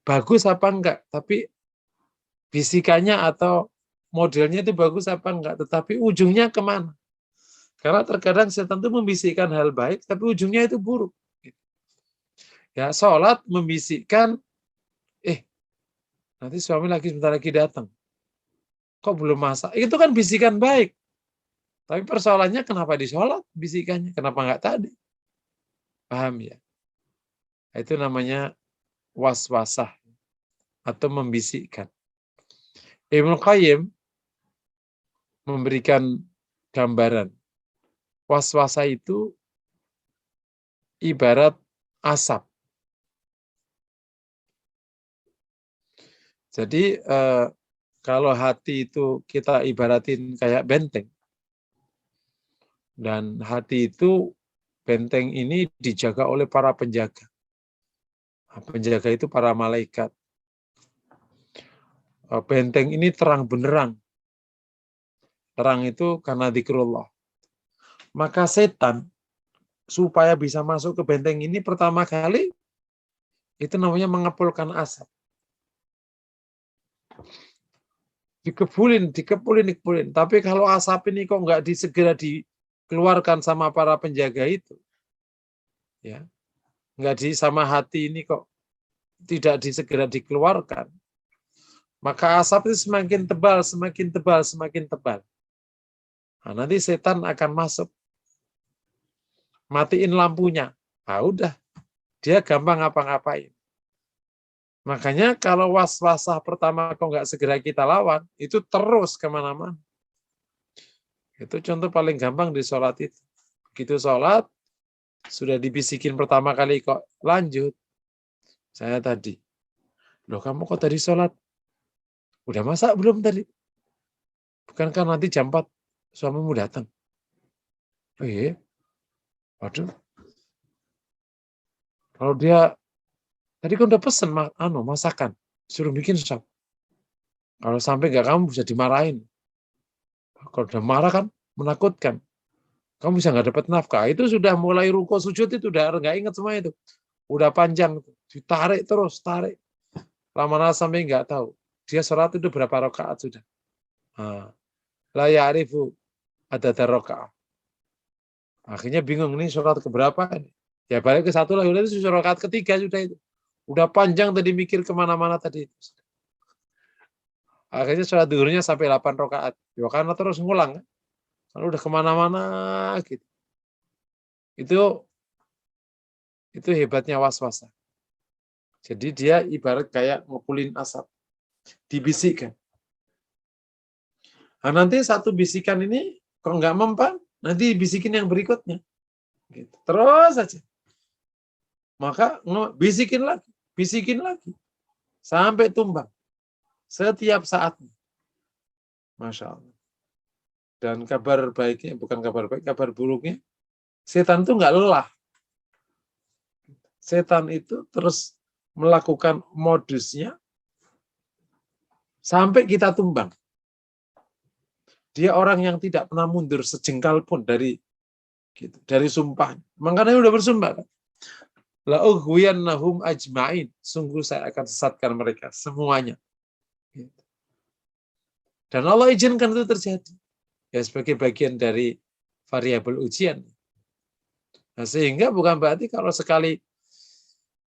bagus apa enggak, tapi bisikannya atau modelnya itu bagus apa enggak, tetapi ujungnya kemana. Karena terkadang setan itu membisikkan hal baik, tapi ujungnya itu buruk. Ya, sholat membisikkan, nanti suami lagi sebentar lagi datang. Kok belum masak? Itu kan bisikan baik. Tapi persoalannya kenapa di sholat bisikannya? Kenapa enggak tadi? Paham ya? Itu namanya waswasah atau membisikkan. Ibnu Qayyim memberikan gambaran. Waswasah itu ibarat asap. Jadi kalau hati itu kita ibaratin kayak benteng. Dan hati itu, benteng ini dijaga oleh para penjaga. Penjaga itu para malaikat. Benteng ini terang benderang. Terang itu karena dzikrullah. Maka setan supaya bisa masuk ke benteng ini pertama kali itu namanya mengepulkan asap. Dikepulin. Tapi kalau asap ini kok nggak segera dikeluarkan sama para penjaga itu, ya, nggak sama hati ini kok tidak segera dikeluarkan, maka asap itu semakin tebal. Nah, nanti setan akan masuk, matiin lampunya. Ah, udah, dia gampang ngapa-ngapain. Makanya kalau waswasah pertama kok nggak segera kita lawan, itu terus kemana-mana. Itu contoh paling gampang di sholat itu. Begitu sholat, sudah dibisikin pertama kali kok lanjut. Saya tadi, loh kamu kok tadi sholat? Udah masak belum tadi? Bukankah nanti jam 4 suamimu datang? Oh iya? Waduh. Kalau dia tadi kan udah pesen masakan, suruh bikin sop. Kalau sampai nggak kamu bisa dimarahin. Kalau udah marah kan menakutkan. Kamu bisa nggak dapat nafkah. Itu sudah mulai ruko sujud itu udah nggak ingat semua itu. Udah panjang, ditarik terus, tarik. Lama-lama sampai nggak tahu. Dia sholat itu berapa rakaat sudah. La ya'rifu adada rakaat. Akhirnya bingung nih sholat keberapa ini. Ya balik ke satu lah, udah itu rakaat ketiga sudah itu. Udah panjang tadi mikir kemana-mana tadi. Akhirnya sholat duhurnya sampai 8 rakaat. Ya karena terus ngulang. Kalau udah kemana-mana gitu. Itu hebatnya waswasa. Jadi dia ibarat kayak ngepulin asap. Dibisikkan. Nah, nanti satu bisikan ini kok nggak mempan, nanti bisikin yang berikutnya. Gitu. Terus saja. Maka bisikin lagi. Sampai tumbang. Setiap saatnya. Masya Allah. Dan kabar baiknya, bukan kabar baik, kabar buruknya, setan itu nggak lelah. Setan itu terus melakukan modusnya sampai kita tumbang. Dia orang yang tidak pernah mundur sejengkal pun dari sumpah. Makanya udah bersumpah. La ughwiyannahum ajma'in. Sungguh saya akan sesatkan mereka semuanya. Dan Allah izinkan itu terjadi. Ya sebagai bagian dari variabel ujian. Nah, sehingga bukan berarti kalau sekali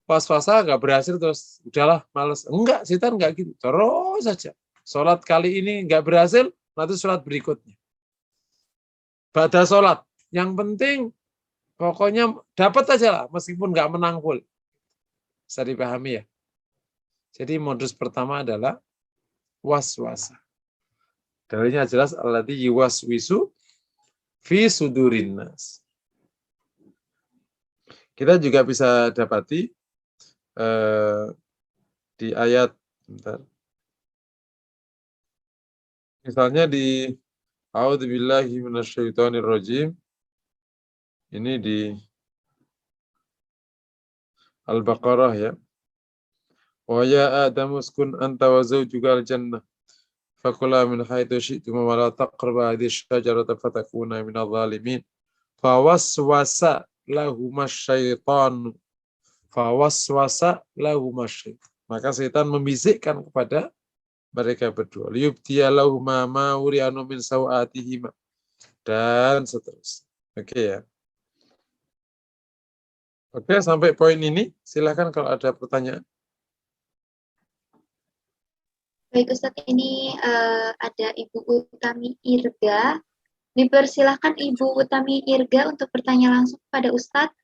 pas-pasah nggak berhasil terus udahlah males. Enggak, setan enggak gitu. Terus saja. Sholat kali ini nggak berhasil, nanti sholat berikutnya. Ba'da sholat. Yang penting pokoknya dapat aja lah, meskipun nggak menang full. Bisa dipahami ya. Jadi modus pertama adalah waswasa. Dalilnya jelas alladzi yuwaswisu fi sudurin nas. Kita juga bisa dapati di ayat misalnya di A'udzubillahi minasyaitonirrajim. Ini di Al-Baqarah ya. Wa ya Adamu uskun anta wa zawjuka al-jannah. Fakula min haitsu syi'tum wa la taqrabu hadhihi asy-syajarata fatakuna minadh dhalimin. Fawaswasa lahumasy-syaitanu. Maka setan membisikkan kepada mereka berdua. Liyubdiya lahuma ma wuri'anu min sawatihima. Dan seterusnya. Oke ya. Oke, sampai poin ini. Silakan kalau ada pertanyaan. Baik Ustadz, ini ada Ibu Utami Irga. Dipersilahkan Ibu Utami Irga untuk bertanya langsung kepada Ustadz.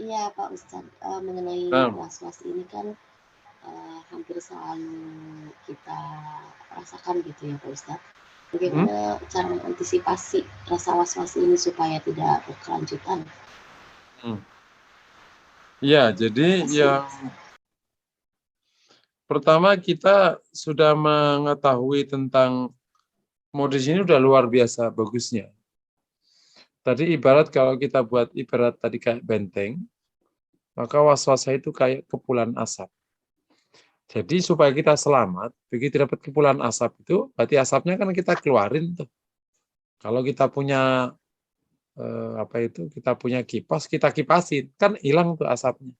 Iya Pak Ustadz, mengenai was-was ini kan hampir selalu kita rasakan gitu ya Pak Ustadz. Bagaimana cara mengantisipasi rasa was-was ini supaya tidak berkelanjutan? Ya, jadi yang pertama kita sudah mengetahui tentang modis ini udah luar biasa bagusnya. Tadi ibarat kalau kita buat ibarat tadi kayak benteng, maka waswasa itu kayak kepulan asap. Jadi supaya kita selamat, begitu dapat kepulan asap itu, berarti asapnya kan kita keluarin tuh. Kalau kita punya kita punya kipas, kita kipasin, kan hilang tuh asapnya.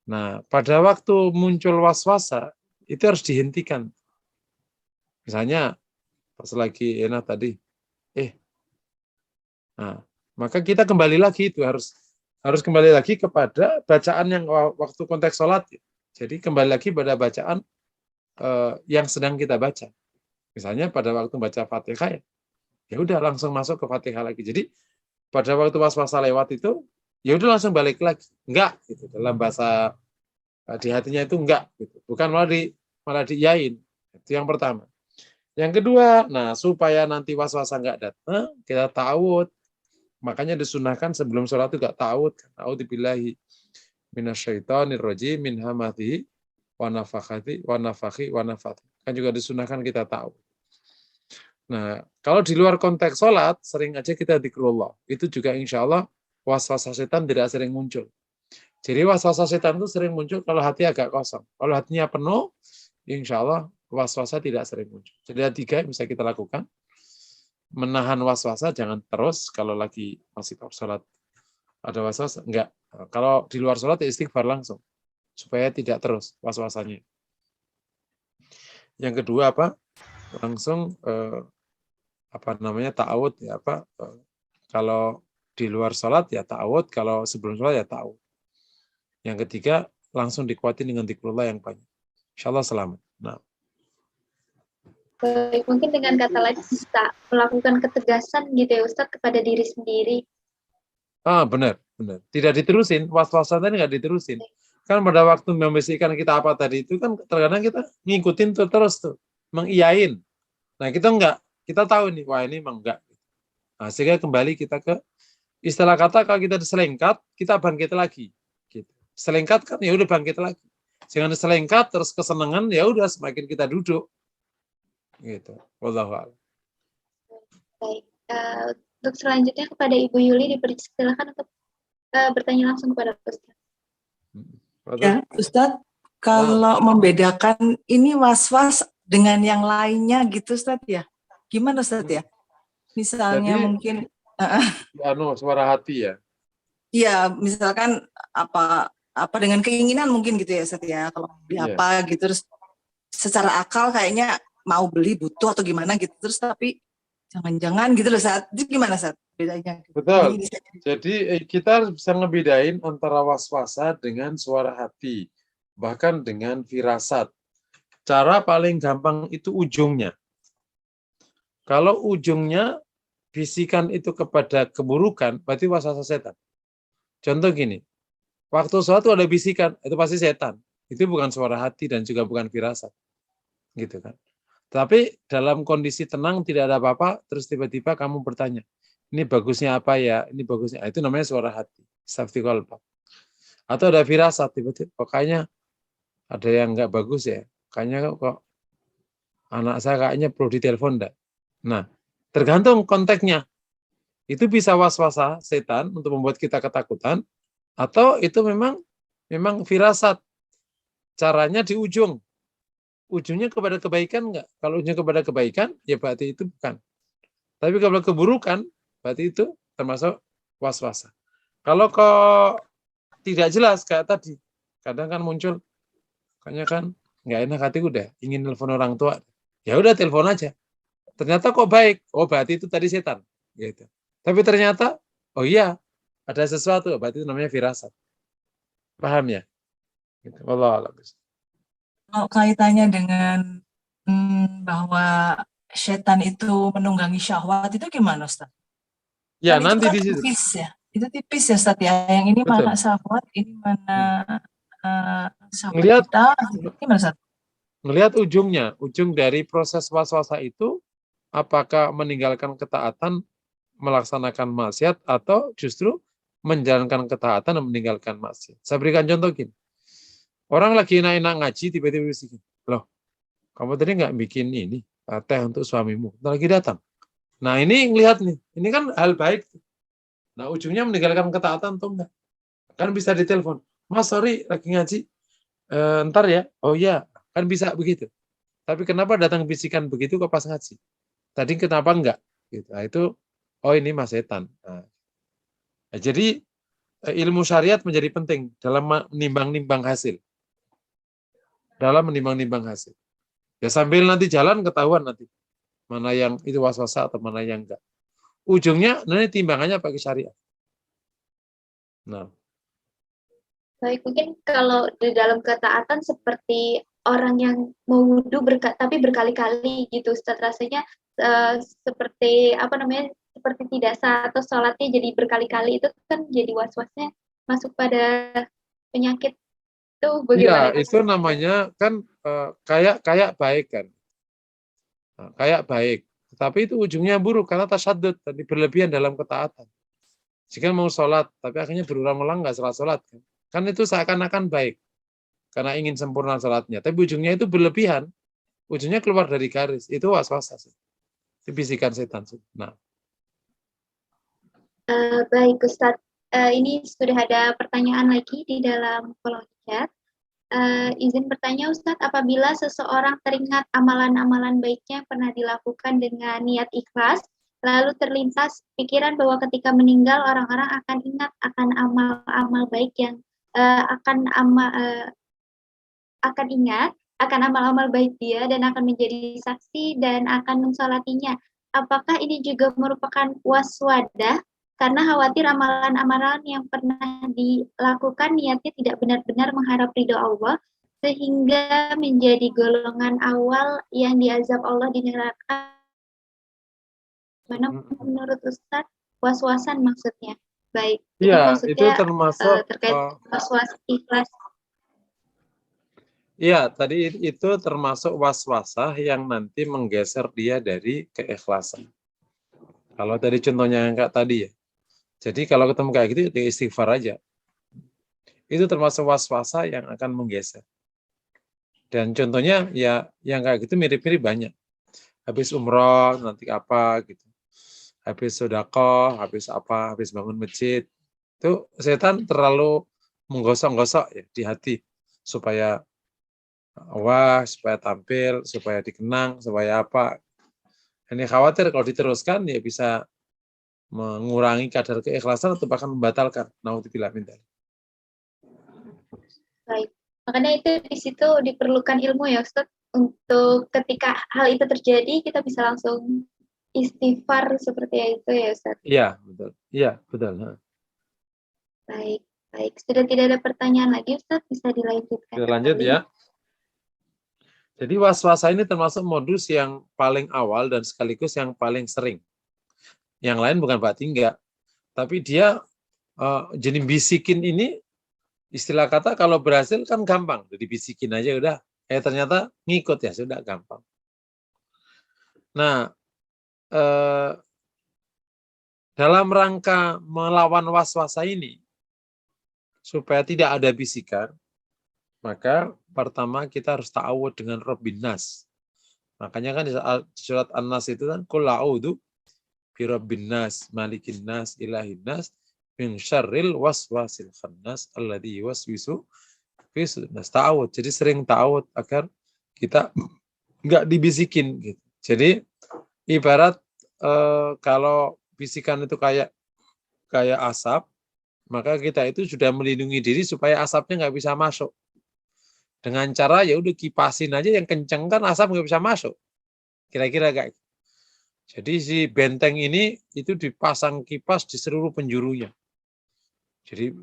Nah, pada waktu muncul waswasa, itu harus dihentikan. Misalnya, pas lagi enak tadi, nah, maka kita kembali lagi itu harus kembali lagi kepada bacaan yang waktu konteks sholat. Jadi kembali lagi pada bacaan yang sedang kita baca. Misalnya pada waktu baca Fatihah ya udah langsung masuk ke Fatihah lagi. Jadi pada waktu was-wasa lewat itu ya udah langsung balik lagi. Enggak gitu. Dalam bahasa di hatinya itu enggak gitu. Bukan malah diiyain. Itu yang pertama. Yang kedua, nah supaya nanti was-wasa enggak datang, kita ta'awudz. Makanya disunahkan sebelum sholat itu enggak ta'awudz. A'udzubillahi minasyaitonir rajim min hamatihi wa nafakhati wa nafakhi wa nafathi. Kan juga disunahkan kita ta'awudz. Nah, kalau di luar konteks sholat, sering aja kita dzikrullah. Itu juga insya Allah waswasa setan tidak sering muncul. Jadi waswasa setan itu sering muncul kalau hati agak kosong. Kalau hatinya penuh, insya Allah waswasa tidak sering muncul. Jadi ada 3 yang bisa kita lakukan. Menahan waswasa, jangan terus kalau lagi masih sholat. Ada waswasa, enggak. Kalau di luar sholat, istighfar langsung. Supaya tidak terus waswasanya. Yang kedua apa? Langsung ta'awudz ya kalau di luar sholat ya ta'awudz, kalau sebelum sholat ya ta'awudz. Yang ketiga langsung dikuatin dengan dzikrullah yang banyak. Insyaallah selamat. Nah. Baik, mungkin dengan kata lain bisa melakukan ketegasan gitu ya Ustaz kepada diri sendiri. Benar. Tidak diterusin, was-wasan tadi nggak diterusin. Kan pada waktu membisikkan kita apa tadi itu kan terkadang kita ngikutin terus tuh, mengiyain. Nah, kita enggak. Kita tahu nih, wah ini emang enggak. Nah, sehingga kembali kita ke istilah kata kalau kita diselengkat, kita bangkit lagi. Gitu. Selengkat kan ya udah bangkit lagi. Jangan diselengkat terus kesenangan ya udah semakin kita duduk. Gitu. Wallahu a'lam. Baik. Untuk selanjutnya kepada Ibu Yuli dipersilakan untuk bertanya langsung kepada Ustaz. Ya, Ustaz, kalau membedakan ini was-was dengan yang lainnya gitu Ustaz ya. Gimana Ustaz ya? Misalnya jadi, mungkin suara hati ya. Iya, misalkan apa dengan keinginan mungkin gitu ya Ustaz ya. Kalau beli apa gitu terus secara akal kayaknya mau beli butuh atau gimana gitu terus tapi jangan-jangan gitu loh Ustaz. Itu gimana Ustaz bedanya? Betul. Jadi kita bisa ngebedain antara was-wasa dengan suara hati, bahkan dengan firasat. Cara paling gampang itu ujungnya. Kalau ujungnya bisikan itu kepada keburukan, berarti waswasa setan. Contoh gini, waktu sholat itu ada bisikan, itu pasti setan. Itu bukan suara hati dan juga bukan firasat. Gitu kan. Tapi dalam kondisi tenang, tidak ada apa-apa, terus tiba-tiba kamu bertanya, ini bagusnya apa ya? Ini bagusnya. Itu namanya suara hati. Safti qalbak. Atau ada firasat, tiba-tiba kayaknya ada yang nggak bagus ya. Kayaknya kok anak saya kayaknya perlu ditelepon enggak? Nah, tergantung konteksnya. Itu bisa was-wasa setan untuk membuat kita ketakutan, atau itu memang firasat. Caranya di ujung. Ujungnya kepada kebaikan enggak? Kalau ujungnya kepada kebaikan, ya berarti itu bukan. Tapi kalau keburukan, berarti itu termasuk was-wasa. Kalau kok tidak jelas kayak tadi, kadang kan muncul, kayaknya kan nggak enak hati udah, ingin telepon orang tua, ya udah telepon aja. Ternyata kok baik, oh berarti itu tadi setan, gitu. Tapi ternyata, oh iya, ada sesuatu, berarti itu namanya firasat. Paham ya? Gitu. Wallahu a'lam. Kalau kaitannya dengan bahwa setan itu menunggangi syahwat itu gimana Ustaz? Ya, kan nanti itu kan di situ. Tipis ya. Itu tipis ya Ustaz ya. Yang ini Betul. mana syahwat, ini mana syahwat kita. Gimana Ustaz? Melihat ujungnya, ujung dari proses waswasa itu, apakah meninggalkan ketaatan, melaksanakan maksiat, atau justru menjalankan ketaatan dan meninggalkan maksiat. Saya berikan contoh gini. Orang lagi enak-enak ngaji, tiba-tiba bisikin, loh, kamu tadi nggak bikin ini, teh untuk suamimu, lagi datang. Nah ini lihat nih, ini kan hal baik. Nah ujungnya meninggalkan ketaatan tuh enggak. Kan bisa ditelepon, Mas sorry lagi ngaji, ntar ya, oh iya, kan bisa begitu. Tapi kenapa datang bisikan begitu kok pas ngaji? Tadi kenapa enggak? Gitu. Nah, itu, oh ini mas setan. Nah, jadi ilmu syariat menjadi penting dalam menimbang-nimbang hasil. Dalam menimbang-nimbang hasil. Ya sambil nanti jalan ketahuan nanti. Mana yang itu waswasa atau mana yang enggak. Ujungnya nanti timbangannya pakai syariat. Nah. Baik, mungkin kalau di dalam ketaatan seperti orang yang mau wudhu tapi berkali-kali gitu, Ustaz, rasanya seperti apa namanya, seperti tidak sah atau sholatnya jadi berkali-kali, itu kan jadi was-wasnya masuk pada penyakit itu bagaimana? Iya, itu namanya kan kayak baik kan. Nah, kayak baik. Tapi itu ujungnya buruk karena tasyadud, tadi berlebihan dalam ketaatan. Jika mau sholat, tapi akhirnya berulang-ulang nggak salah sholat. Kan itu seakan-akan baik. Karena ingin sempurna sholatnya. Tapi ujungnya itu berlebihan. Ujungnya keluar dari garis. Itu was-was. Itu bisikan setan. Nah. Baik, Ustadz. Ini sudah ada pertanyaan lagi di dalam kolom chat. Izin bertanya, Ustadz, apabila seseorang teringat amalan-amalan baiknya pernah dilakukan dengan niat ikhlas, lalu terlintas pikiran bahwa ketika meninggal orang-orang akan ingat akan amal-amal baik yang akan ingat akan amal-amal baik dia dan akan menjadi saksi dan akan mensolatinya. Apakah ini juga merupakan waswadah karena khawatir amalan-amalan yang pernah dilakukan niatnya tidak benar-benar mengharap ridho Allah sehingga menjadi golongan awal yang diazab Allah di neraka? Mana menurut Ustadz was-wasan maksudnya? Baik. Iya, itu termasuk terkait was-was ikhlas. Iya, tadi itu termasuk waswasah yang nanti menggeser dia dari keikhlasan. Kalau tadi contohnya yang kayak tadi ya. Jadi kalau ketemu kayak gitu, ya istighfar aja. Itu termasuk waswasah yang akan menggeser. Dan contohnya ya yang kayak gitu mirip-mirip banyak. Habis umroh, nanti apa gitu. Habis sedekah, habis apa, habis bangun masjid. Itu setan terlalu menggosok-gosok ya di hati supaya wah, supaya tampil, supaya dikenang, supaya apa. Ini khawatir kalau diteruskan ya bisa mengurangi kadar keikhlasan atau bahkan membatalkan. Naudzubillah min dzalik. Baik. Makanya itu di situ diperlukan ilmu ya Ustaz, untuk ketika hal itu terjadi kita bisa langsung istighfar seperti itu ya Ustaz. Iya, betul. Iya, betul. Baik, baik. Sudah tidak ada pertanyaan lagi Ustaz, bisa dilanjutkan. Kita lanjut ya. Jadi waswasa ini termasuk modus yang paling awal dan sekaligus yang paling sering. Yang lain bukan berarti enggak. Tapi dia jenis bisikin ini, istilah kata kalau berhasil kan gampang. Jadi bisikin aja udah. Ternyata ngikut ya, sudah gampang. Nah, dalam rangka melawan waswasa ini, supaya tidak ada bisikan, maka pertama kita harus ta'awud dengan Rabbin Nas. Makanya kan di surat An-Nas itu kan qul a'udzu bi Rabbin Nas, Malikin Nas, Ilahin Nas, min syarril waswasil khannas alladzi yuwaswisu fi sudurin nas. Ta'awud. Jadi sering ta'awud agar kita enggak dibisikin gitu. Jadi ibarat kalau bisikan itu kayak asap, maka kita itu sudah melindungi diri supaya asapnya nggak bisa masuk. Dengan cara ya udah kipasin aja yang kenceng kan asap nggak bisa masuk. Kira-kira kayak. Jadi si benteng ini itu dipasang kipas di seluruh penjurunya. Jadi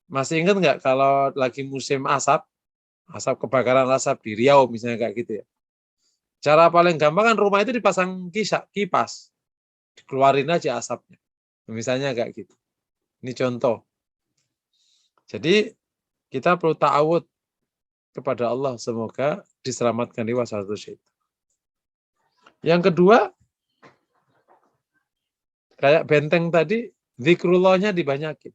masih ingat nggak kalau lagi musim asap kebakaran asap di Riau misalnya kayak gitu ya. Cara paling gampang kan rumah itu dipasang kipas, dikeluarin aja asapnya. Misalnya kayak gitu. Ini contoh. Jadi kita perlu ta'awud kepada Allah, semoga diselamatkan dari waswasul syaitan. Yang kedua, kayak benteng tadi, zikrullahnya dibanyakin.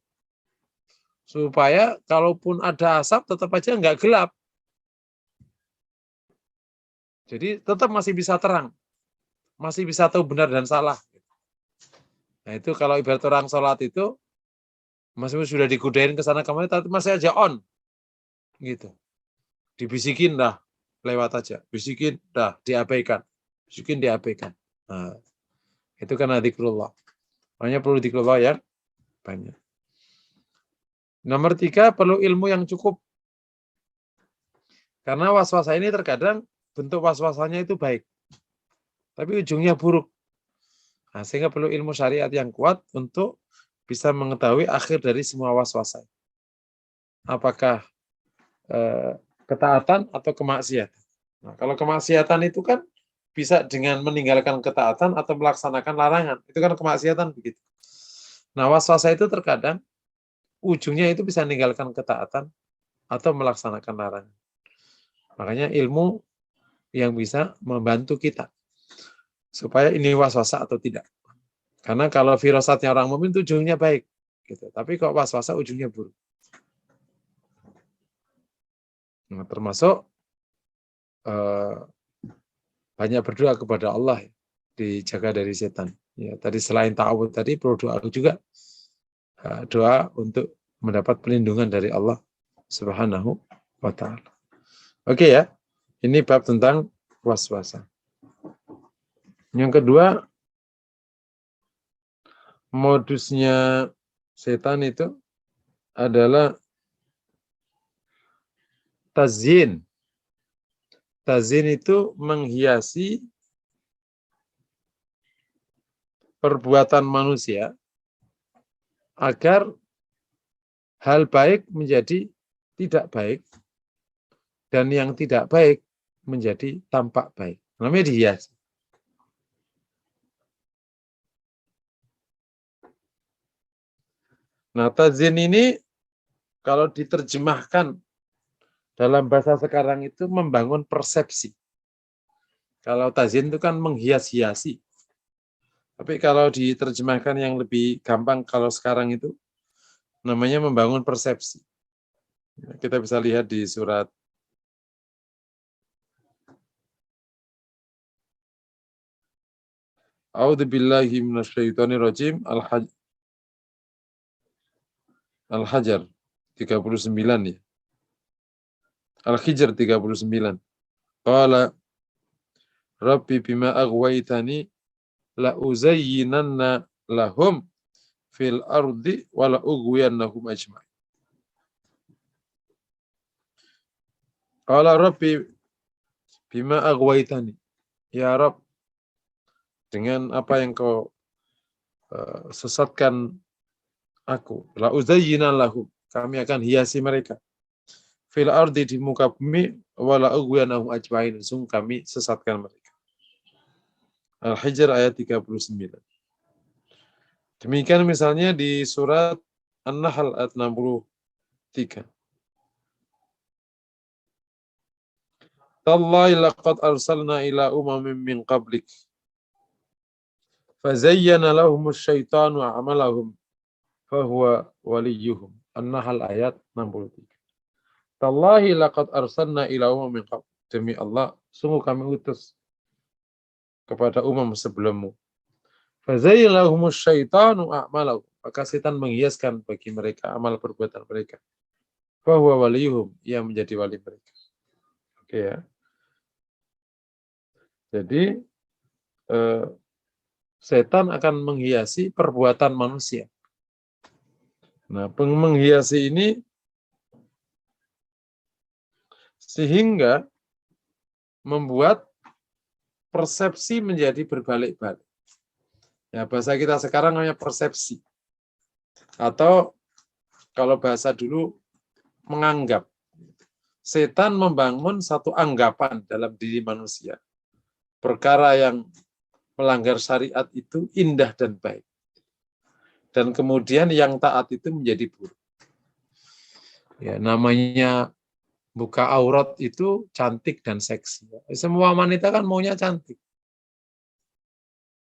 supaya kalaupun ada asap tetap aja nggak gelap. Jadi tetap masih bisa terang, masih bisa tahu benar dan salah. Nah itu kalau ibarat orang sholat itu, masih sudah dikudain ke sana kemari, tapi masih aja on, gitu. Dibisikin dah, lewat aja. Bisikin dah, diabaikan. Bisikin diabaikan. Nah, itu kan dzikrullah. Makanya perlu dzikrullah ya banyak. Nomor 3, perlu ilmu yang cukup. Karena waswasa ini terkadang bentuk waswasanya itu baik, tapi ujungnya buruk. Nah, sehingga perlu ilmu syariat yang kuat untuk bisa mengetahui akhir dari semua waswasa. Apakah ketaatan atau kemaksiatan. Nah, kalau kemaksiatan itu kan bisa dengan meninggalkan ketaatan atau melaksanakan larangan. Itu kan kemaksiatan begitu. Nah, waswasa itu terkadang ujungnya itu bisa meninggalkan ketaatan atau melaksanakan larangan. Makanya ilmu yang bisa membantu kita supaya ini waswasa atau tidak. Karena kalau firasatnya orang mukmin itu ujungnya baik, gitu. Tapi kok waswasa ujungnya buruk. Nah, termasuk banyak berdoa kepada Allah, dijaga dari setan. Ya, tadi selain ta'awud tadi perlu doa juga, doa untuk mendapat perlindungan dari Allah Subhanahu wa Ta'ala. Oke ya, ini bab tentang waswasa. Yang kedua, modusnya setan itu adalah tazyin. Tazyin itu menghiasi perbuatan manusia agar hal baik menjadi tidak baik dan yang tidak baik menjadi tampak baik. Namanya dihiasi. Nah, tazyin ini kalau diterjemahkan dalam bahasa sekarang itu membangun persepsi. Kalau tazyin itu kan menghias-hiasi. Tapi kalau diterjemahkan yang lebih gampang kalau sekarang itu namanya membangun persepsi. Kita bisa lihat di surat A'udzubillahi minasyaitonirrajim Al-Hajar 39 ya. Al-Hijr 39. Qala Rabbi bima aghwaytani la uzayyinanna lahum fil ardi wa la ughwiyannahum ajma'in. Qala Rabbi bima aghwaytani. Ya Rabb, dengan apa yang kau sesatkan aku, la uzayyinanna lahum, kami akan hiasi mereka. Fil ardi, di muka bumi, wa la ughwiyannahum ajma'in, sungguh kami sesatkan mereka. Al-Hijr ayat 39. Demikian misalnya di surat An-Nahl ayat 63. Tallahi laqad arsalna ila umamin min qablik fazayyana lahumus syaitanu a'malahum fahuwa waliyuhum. An-Nahl ayat 63. Tallahi laqad arsalna ila umamin min qablik. Demi Allah, sungguh kami utus kepada umam sebelummu. Fazayyana lahumus syaitanu a'malahum. Maka setan menghiaskan bagi mereka amal perbuatan mereka. Fahuwa waliyuhum, ia menjadi wali mereka. Oke ya. Jadi setan akan menghiasi perbuatan manusia. Nah, menghiasi ini sehingga membuat persepsi menjadi berbalik-balik. Ya, bahasa kita sekarang namanya persepsi. Atau kalau bahasa dulu menganggap. Setan membangun satu anggapan dalam diri manusia. Perkara yang melanggar syariat itu indah dan baik. Dan kemudian yang taat itu menjadi buruk. Ya, namanya buka aurat itu cantik dan seksi. Semua wanita kan maunya cantik.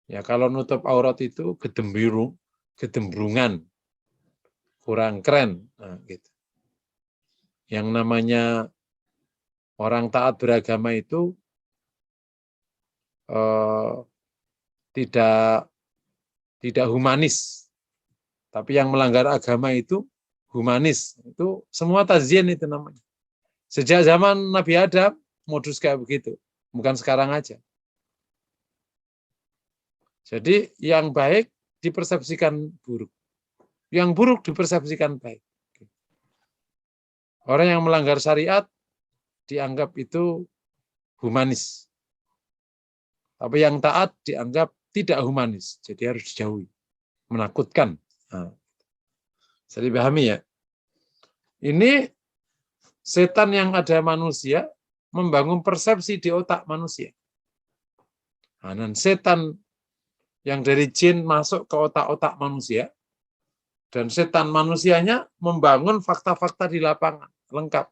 Ya, kalau nutup aurat itu gedembrungan. kurang keren. Nah, gitu. Yang namanya orang taat beragama itu tidak humanis. Tapi yang melanggar agama itu humanis. Itu semua tazyin itu namanya. Sejak zaman Nabi Adam, modus kayak begitu. Bukan sekarang aja. Jadi yang baik dipersepsikan buruk. Yang buruk dipersepsikan baik. Orang yang melanggar syariat dianggap itu humanis. Tapi yang taat dianggap tidak humanis. Jadi harus dijauhi. Menakutkan. Nah, bisa dipahami ya. Ini setan yang ada manusia membangun persepsi di otak manusia. Nah, dan setan yang dari jin masuk ke otak-otak manusia, dan setan manusianya membangun fakta-fakta di lapangan, lengkap.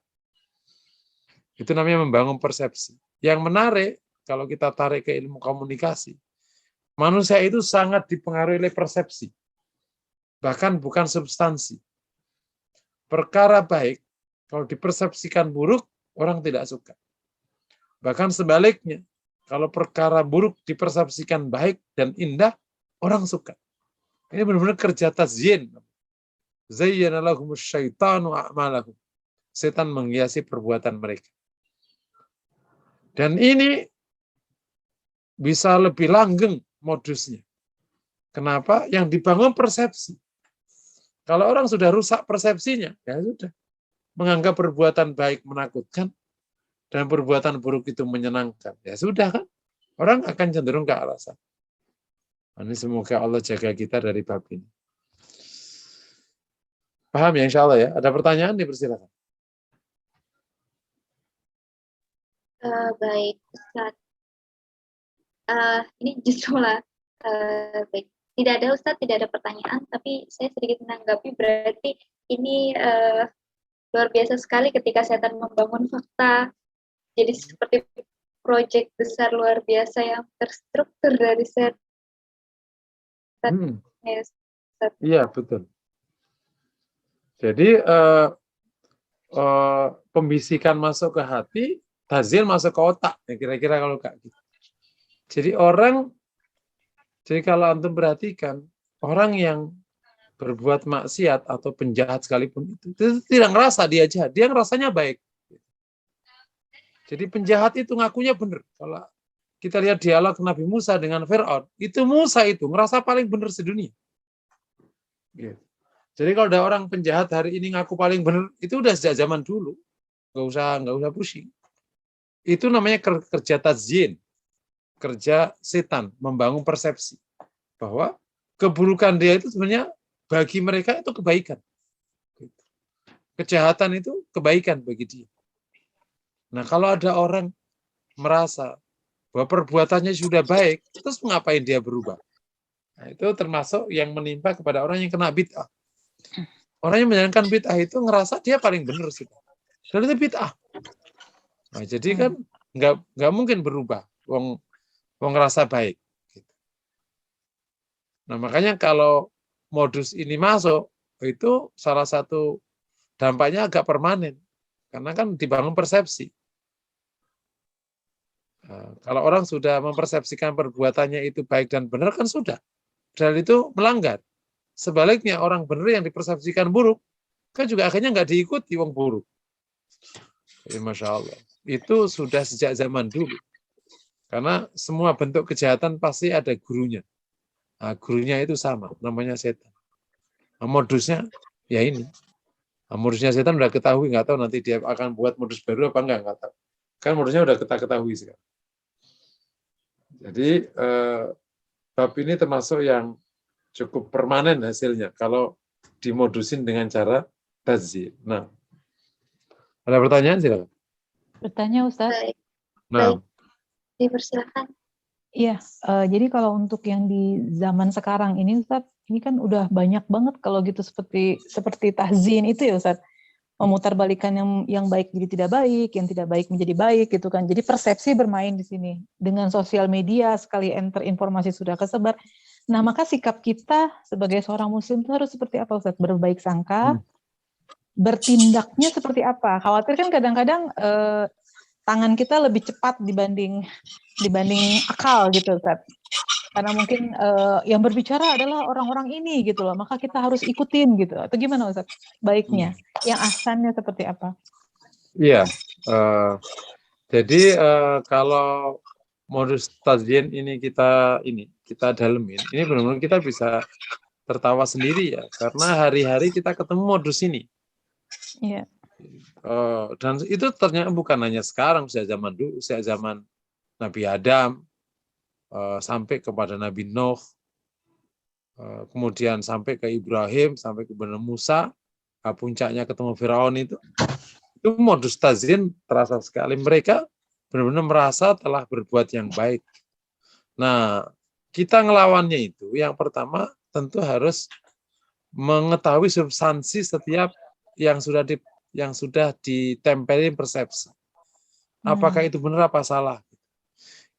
Itu namanya membangun persepsi. Yang menarik, kalau kita tarik ke ilmu komunikasi, manusia itu sangat dipengaruhi oleh persepsi. Bahkan bukan substansi. Perkara baik, kalau dipersepsikan buruk, orang tidak suka. Bahkan sebaliknya, kalau perkara buruk dipersepsikan baik dan indah, orang suka. Ini benar-benar kerja tazyin. Zayyana lahumus syaitanu a'malahum. Setan menghiasi perbuatan mereka. Dan ini bisa lebih langgeng modusnya. Kenapa? Yang dibangun persepsi. Kalau orang sudah rusak persepsinya, ya sudah. Menganggap perbuatan baik menakutkan, dan perbuatan buruk itu menyenangkan. Ya sudah kan? Orang akan cenderung ke arah sana. Ini semoga Allah jaga kita dari bab ini. Paham ya insya Allah ya? Ada pertanyaan? Dipersilakan. Baik, Ustaz. Ini justru lah. Baik. Tidak ada Ustaz, tidak ada pertanyaan, tapi saya sedikit menanggapi berarti ini luar biasa sekali ketika setan membangun fakta. Jadi seperti proyek besar luar biasa yang terstruktur dari setan. Iya, betul. Jadi pembisikan masuk ke hati, tazyin masuk ke otak. Ya, kira-kira kalau kayak gitu. Jadi kalau antum perhatikan, orang yang berbuat maksiat atau penjahat sekalipun itu tidak ngerasa dia jahat, dia ngerasanya baik. Jadi penjahat itu ngakunya benar. Kalau kita lihat dialog Nabi Musa dengan Fir'aun, itu Musa itu ngerasa paling benar sedunia. Gitu. Jadi kalau ada orang penjahat hari ini ngaku paling benar, itu udah sejak zaman dulu. Nggak usah pusing. Itu namanya kerja tazyin, kerja setan, membangun persepsi bahwa keburukan dia itu sebenarnya bagi mereka itu kebaikan. Kejahatan itu kebaikan bagi dia. Nah, kalau ada orang merasa bahwa perbuatannya sudah baik, terus ngapain dia berubah? Nah, itu termasuk yang menimpa kepada orang yang kena bid'ah. Orang yang menjalankan bid'ah itu ngerasa dia paling benar sih. Dan itu bid'ah. Nah, jadi kan nggak mungkin berubah. Wong ngerasa baik. Nah, makanya kalau modus ini masuk, itu salah satu dampaknya agak permanen. Karena kan dibangun persepsi. Nah, kalau orang sudah mempersepsikan perbuatannya itu baik dan benar, kan sudah. Dan itu melanggar. Sebaliknya, orang benar yang dipersepsikan buruk, kan juga akhirnya nggak diikuti wong buruk. Jadi, Masya Allah. Itu sudah sejak zaman dulu. Karena semua bentuk kejahatan pasti ada gurunya. Nah, gurunya itu sama, namanya setan. Nah, modusnya, ya ini. Nah, modusnya setan udah ketahui, nggak tahu nanti dia akan buat modus baru apa nggak tahu. Kan modusnya udah kita ketahui sekarang. Jadi, bab ini termasuk yang cukup permanen hasilnya, kalau dimodusin dengan cara tazyin. Nah, ada pertanyaan silakan. Bertanya Ustaz. Baik. Nah, Dipersilakan. Iya, jadi kalau untuk yang di zaman sekarang ini Ustaz, ini kan udah banyak banget kalau gitu seperti tahzin itu ya Ustaz. Memutarbalikkan yang baik jadi tidak baik, yang tidak baik menjadi baik gitu kan. Jadi persepsi bermain di sini. Dengan sosial media sekali enter informasi sudah kesebar. Nah, maka sikap kita sebagai seorang muslim itu harus seperti apa, Ustaz? Berbaik sangka, bertindaknya seperti apa? Khawatir kan kadang-kadang tangan kita lebih cepat dibanding akal gitu, Ustaz. Karena mungkin yang berbicara adalah orang-orang ini gitu loh, maka kita harus ikutin gitu. Atau gimana, Ustaz? Baiknya, yang ahsannya seperti apa? Iya, jadi kalau modus tazyin ini kita dalemin, ini benar-benar kita bisa tertawa sendiri ya, karena hari-hari kita ketemu modus ini. Iya. Dan itu ternyata bukan hanya sekarang, sejak zaman dulu, sejak zaman Nabi Adam, sampai kepada Nabi Nuh, kemudian sampai ke Ibrahim, sampai ke Musa, puncaknya ketemu Firaun itu modus tazyin terasa sekali. Mereka benar-benar merasa telah berbuat yang baik. Nah, kita ngelawannya itu, yang pertama tentu harus mengetahui substansi setiap yang sudah ditempelin persepsi. Apakah itu benar apa salah?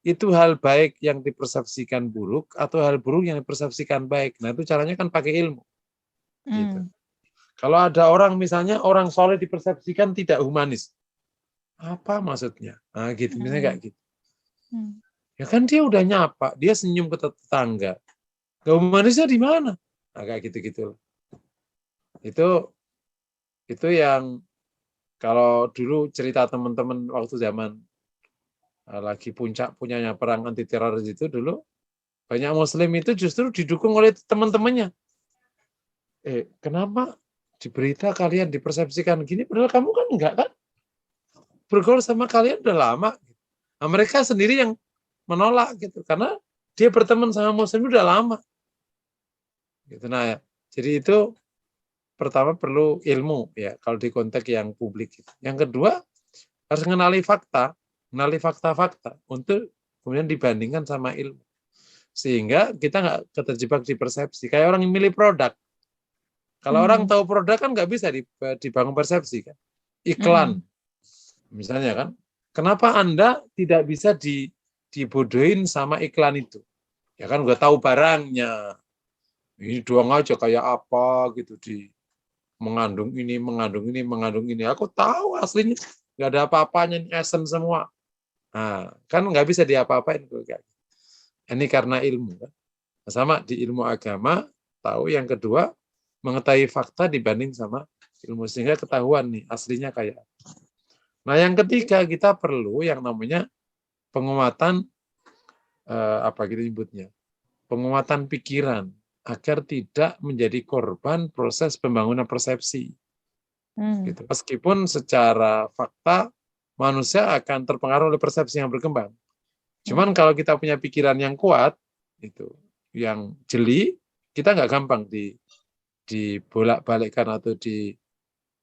Itu hal baik yang dipersepsikan buruk atau hal buruk yang dipersepsikan baik. Nah, itu caranya kan pakai ilmu. Gitu. Kalau ada orang, misalnya orang soleh dipersepsikan tidak humanis. Apa maksudnya? Nah, gitu, misalnya kayak gitu. Ya kan dia udah nyapa, dia senyum ke tetangga. Humanisnya di mana? Nah, kayak gitu-gitu. Itu yang kalau dulu cerita teman-teman waktu zaman lagi puncaknya perang anti teroris itu dulu, banyak muslim itu justru didukung oleh teman-temannya. Kenapa di berita kalian dipersepsikan gini, padahal kamu kan enggak kan? Bergaul sama kalian udah lama. Nah, mereka sendiri yang menolak gitu, karena dia berteman sama muslim udah lama. Gitu. Nah, ya. Jadi itu pertama perlu ilmu ya kalau di konteks yang publik. Yang kedua harus mengenali fakta untuk kemudian dibandingkan sama ilmu, sehingga kita nggak terjebak di persepsi. Kayak orang yang milih produk. Kalau orang tahu produk kan nggak bisa dibangun persepsi kan. Iklan, misalnya kan. Kenapa Anda tidak bisa dibodohin sama iklan itu? Ya kan nggak tahu barangnya. Ini doang aja kayak apa gitu, mengandung ini. Aku tahu aslinya nggak ada apa-apanya, ini esen semua. Nah, kan nggak bisa diapa-apain. Ini karena ilmu kan. Sama di ilmu agama, tahu yang kedua mengetahui fakta dibanding sama ilmu, sehingga ketahuan nih aslinya kayak. Nah, yang ketiga kita perlu yang namanya penguatan penguatan pikiran agar tidak menjadi korban proses pembangunan persepsi. Gitu. Meskipun secara fakta manusia akan terpengaruh oleh persepsi yang berkembang. Cuman kalau kita punya pikiran yang kuat, itu yang jeli, kita nggak gampang dibolak-balikkan atau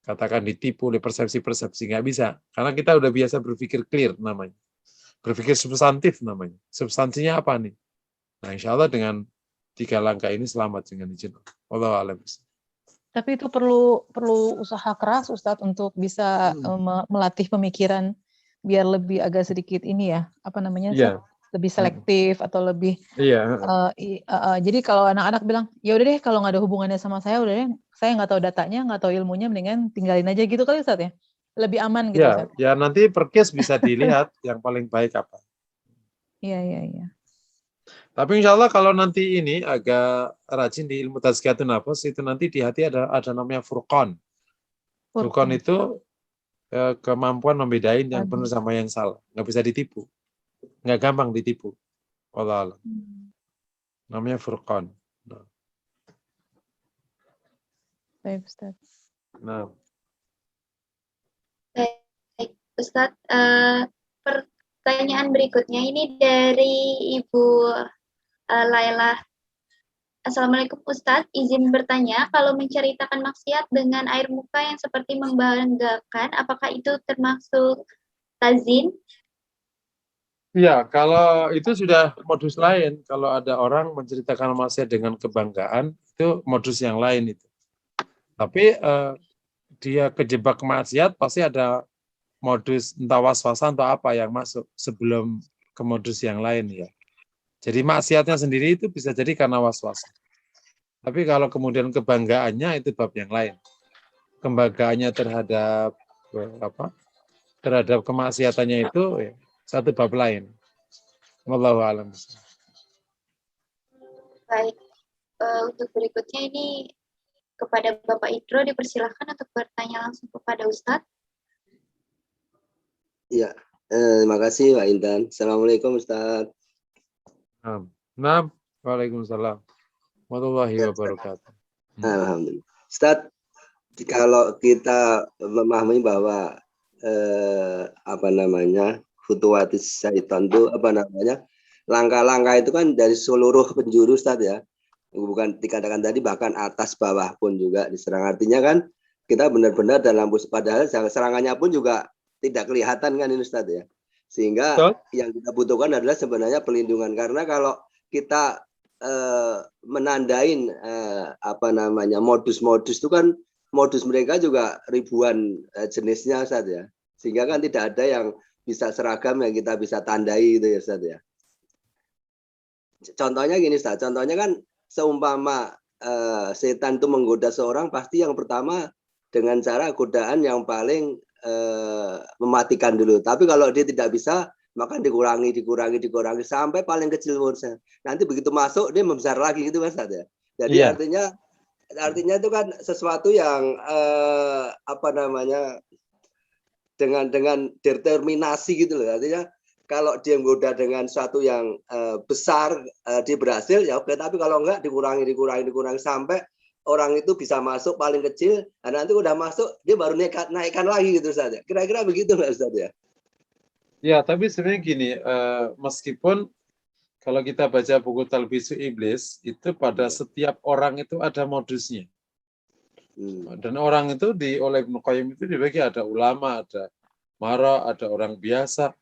katakan ditipu oleh persepsi-persepsi, nggak bisa. Karena kita udah biasa berpikir clear namanya. Berpikir substantif namanya. Substansinya apa nih? Nah, insya Allah dengan 3 langkah ini selamat dengan izin Allah. Wallahu a'lam. Tapi itu perlu usaha keras, Ustadz, untuk bisa melatih pemikiran biar lebih agak sedikit ini ya, apa namanya, lebih selektif atau lebih. Jadi kalau anak-anak bilang, ya udah deh kalau nggak ada hubungannya sama saya, udah deh, saya nggak tahu datanya, nggak tahu ilmunya, mendingan tinggalin aja gitu kali, Ustadz ya, lebih aman gitu. Ya, ya nanti per case bisa dilihat yang paling baik apa. Iya. Tapi insya Allah kalau nanti ini agak rajin di ilmu tazkiyatun nafas, itu nanti di hati ada namanya furqan. Furqan itu kemampuan membedain yang benar sama yang salah. Nggak bisa ditipu. Nggak gampang ditipu. Allah. Namanya furqan. Baik, Ustaz. Nah. Baik, Ustaz. Pertanyaan berikutnya ini dari Ibu Laila. Assalamualaikum Ustadz, izin bertanya, kalau menceritakan maksiat dengan air muka yang seperti membanggakan, apakah itu termasuk tazyin? Iya, kalau itu sudah modus lain. Kalau ada orang menceritakan maksiat dengan kebanggaan, itu modus yang lain itu. Tapi dia kejebak maksiat, pasti ada modus entah was-wasan atau apa yang masuk sebelum ke modus yang lain ya. Jadi maksiatnya sendiri itu bisa jadi karena was-was. Tapi kalau kemudian kebanggaannya itu bab yang lain. Kebanggaannya terhadap terhadap kemaksiatannya itu ya, satu bab lain. Wallahu a'lam. Baik, untuk berikutnya ini kepada Bapak Idro dipersilahkan untuk bertanya langsung kepada Ustadz. Ya, terima kasih Pak Intan. Assalamualaikum Ustadz. Nah, waalaikumsalam warahmatullahi wabarakatuh. Alhamdulillah. Ustadz, kalau kita memahami bahwa futuwatis syaitan itu langkah-langkah itu kan dari seluruh penjuru Ustadz ya, bukan dikatakan tadi bahkan atas bawah pun juga diserang. Artinya kan kita benar-benar dalam padahal serangannya pun juga tidak kelihatan kan ini Ustadz ya, sehingga yang kita butuhkan adalah sebenarnya pelindungan, karena kalau kita menandain modus-modus itu kan modus mereka juga ribuan jenisnya Ustadz ya, sehingga kan tidak ada yang bisa seragam yang kita bisa tandai gitu ya Ustadz ya. Contohnya gini Ustadz, contohnya kan seumpama setan itu menggoda seorang, pasti yang pertama dengan cara godaan yang paling mematikan dulu. Tapi kalau dia tidak bisa, maka dikurangi sampai paling kecil umurnya. Nanti begitu masuk dia membesar lagi gitu Mas Ustadz ya. Jadi artinya itu kan sesuatu yang dengan determinasi gitu loh. Artinya kalau dia menggoda dengan sesuatu yang besar, dia berhasil ya oke, tapi kalau enggak dikurangi sampai orang itu bisa masuk paling kecil, dan nanti udah masuk dia baru naikkan lagi gitu saja. Kira-kira begitu nggak Ustaz ya? Ya, tapi sebenarnya gini, meskipun kalau kita baca buku Talbisu Iblis, itu pada setiap orang itu ada modusnya. Dan orang itu oleh Ibnu Qayyim itu dibagi ada ulama, ada mara, ada orang biasa,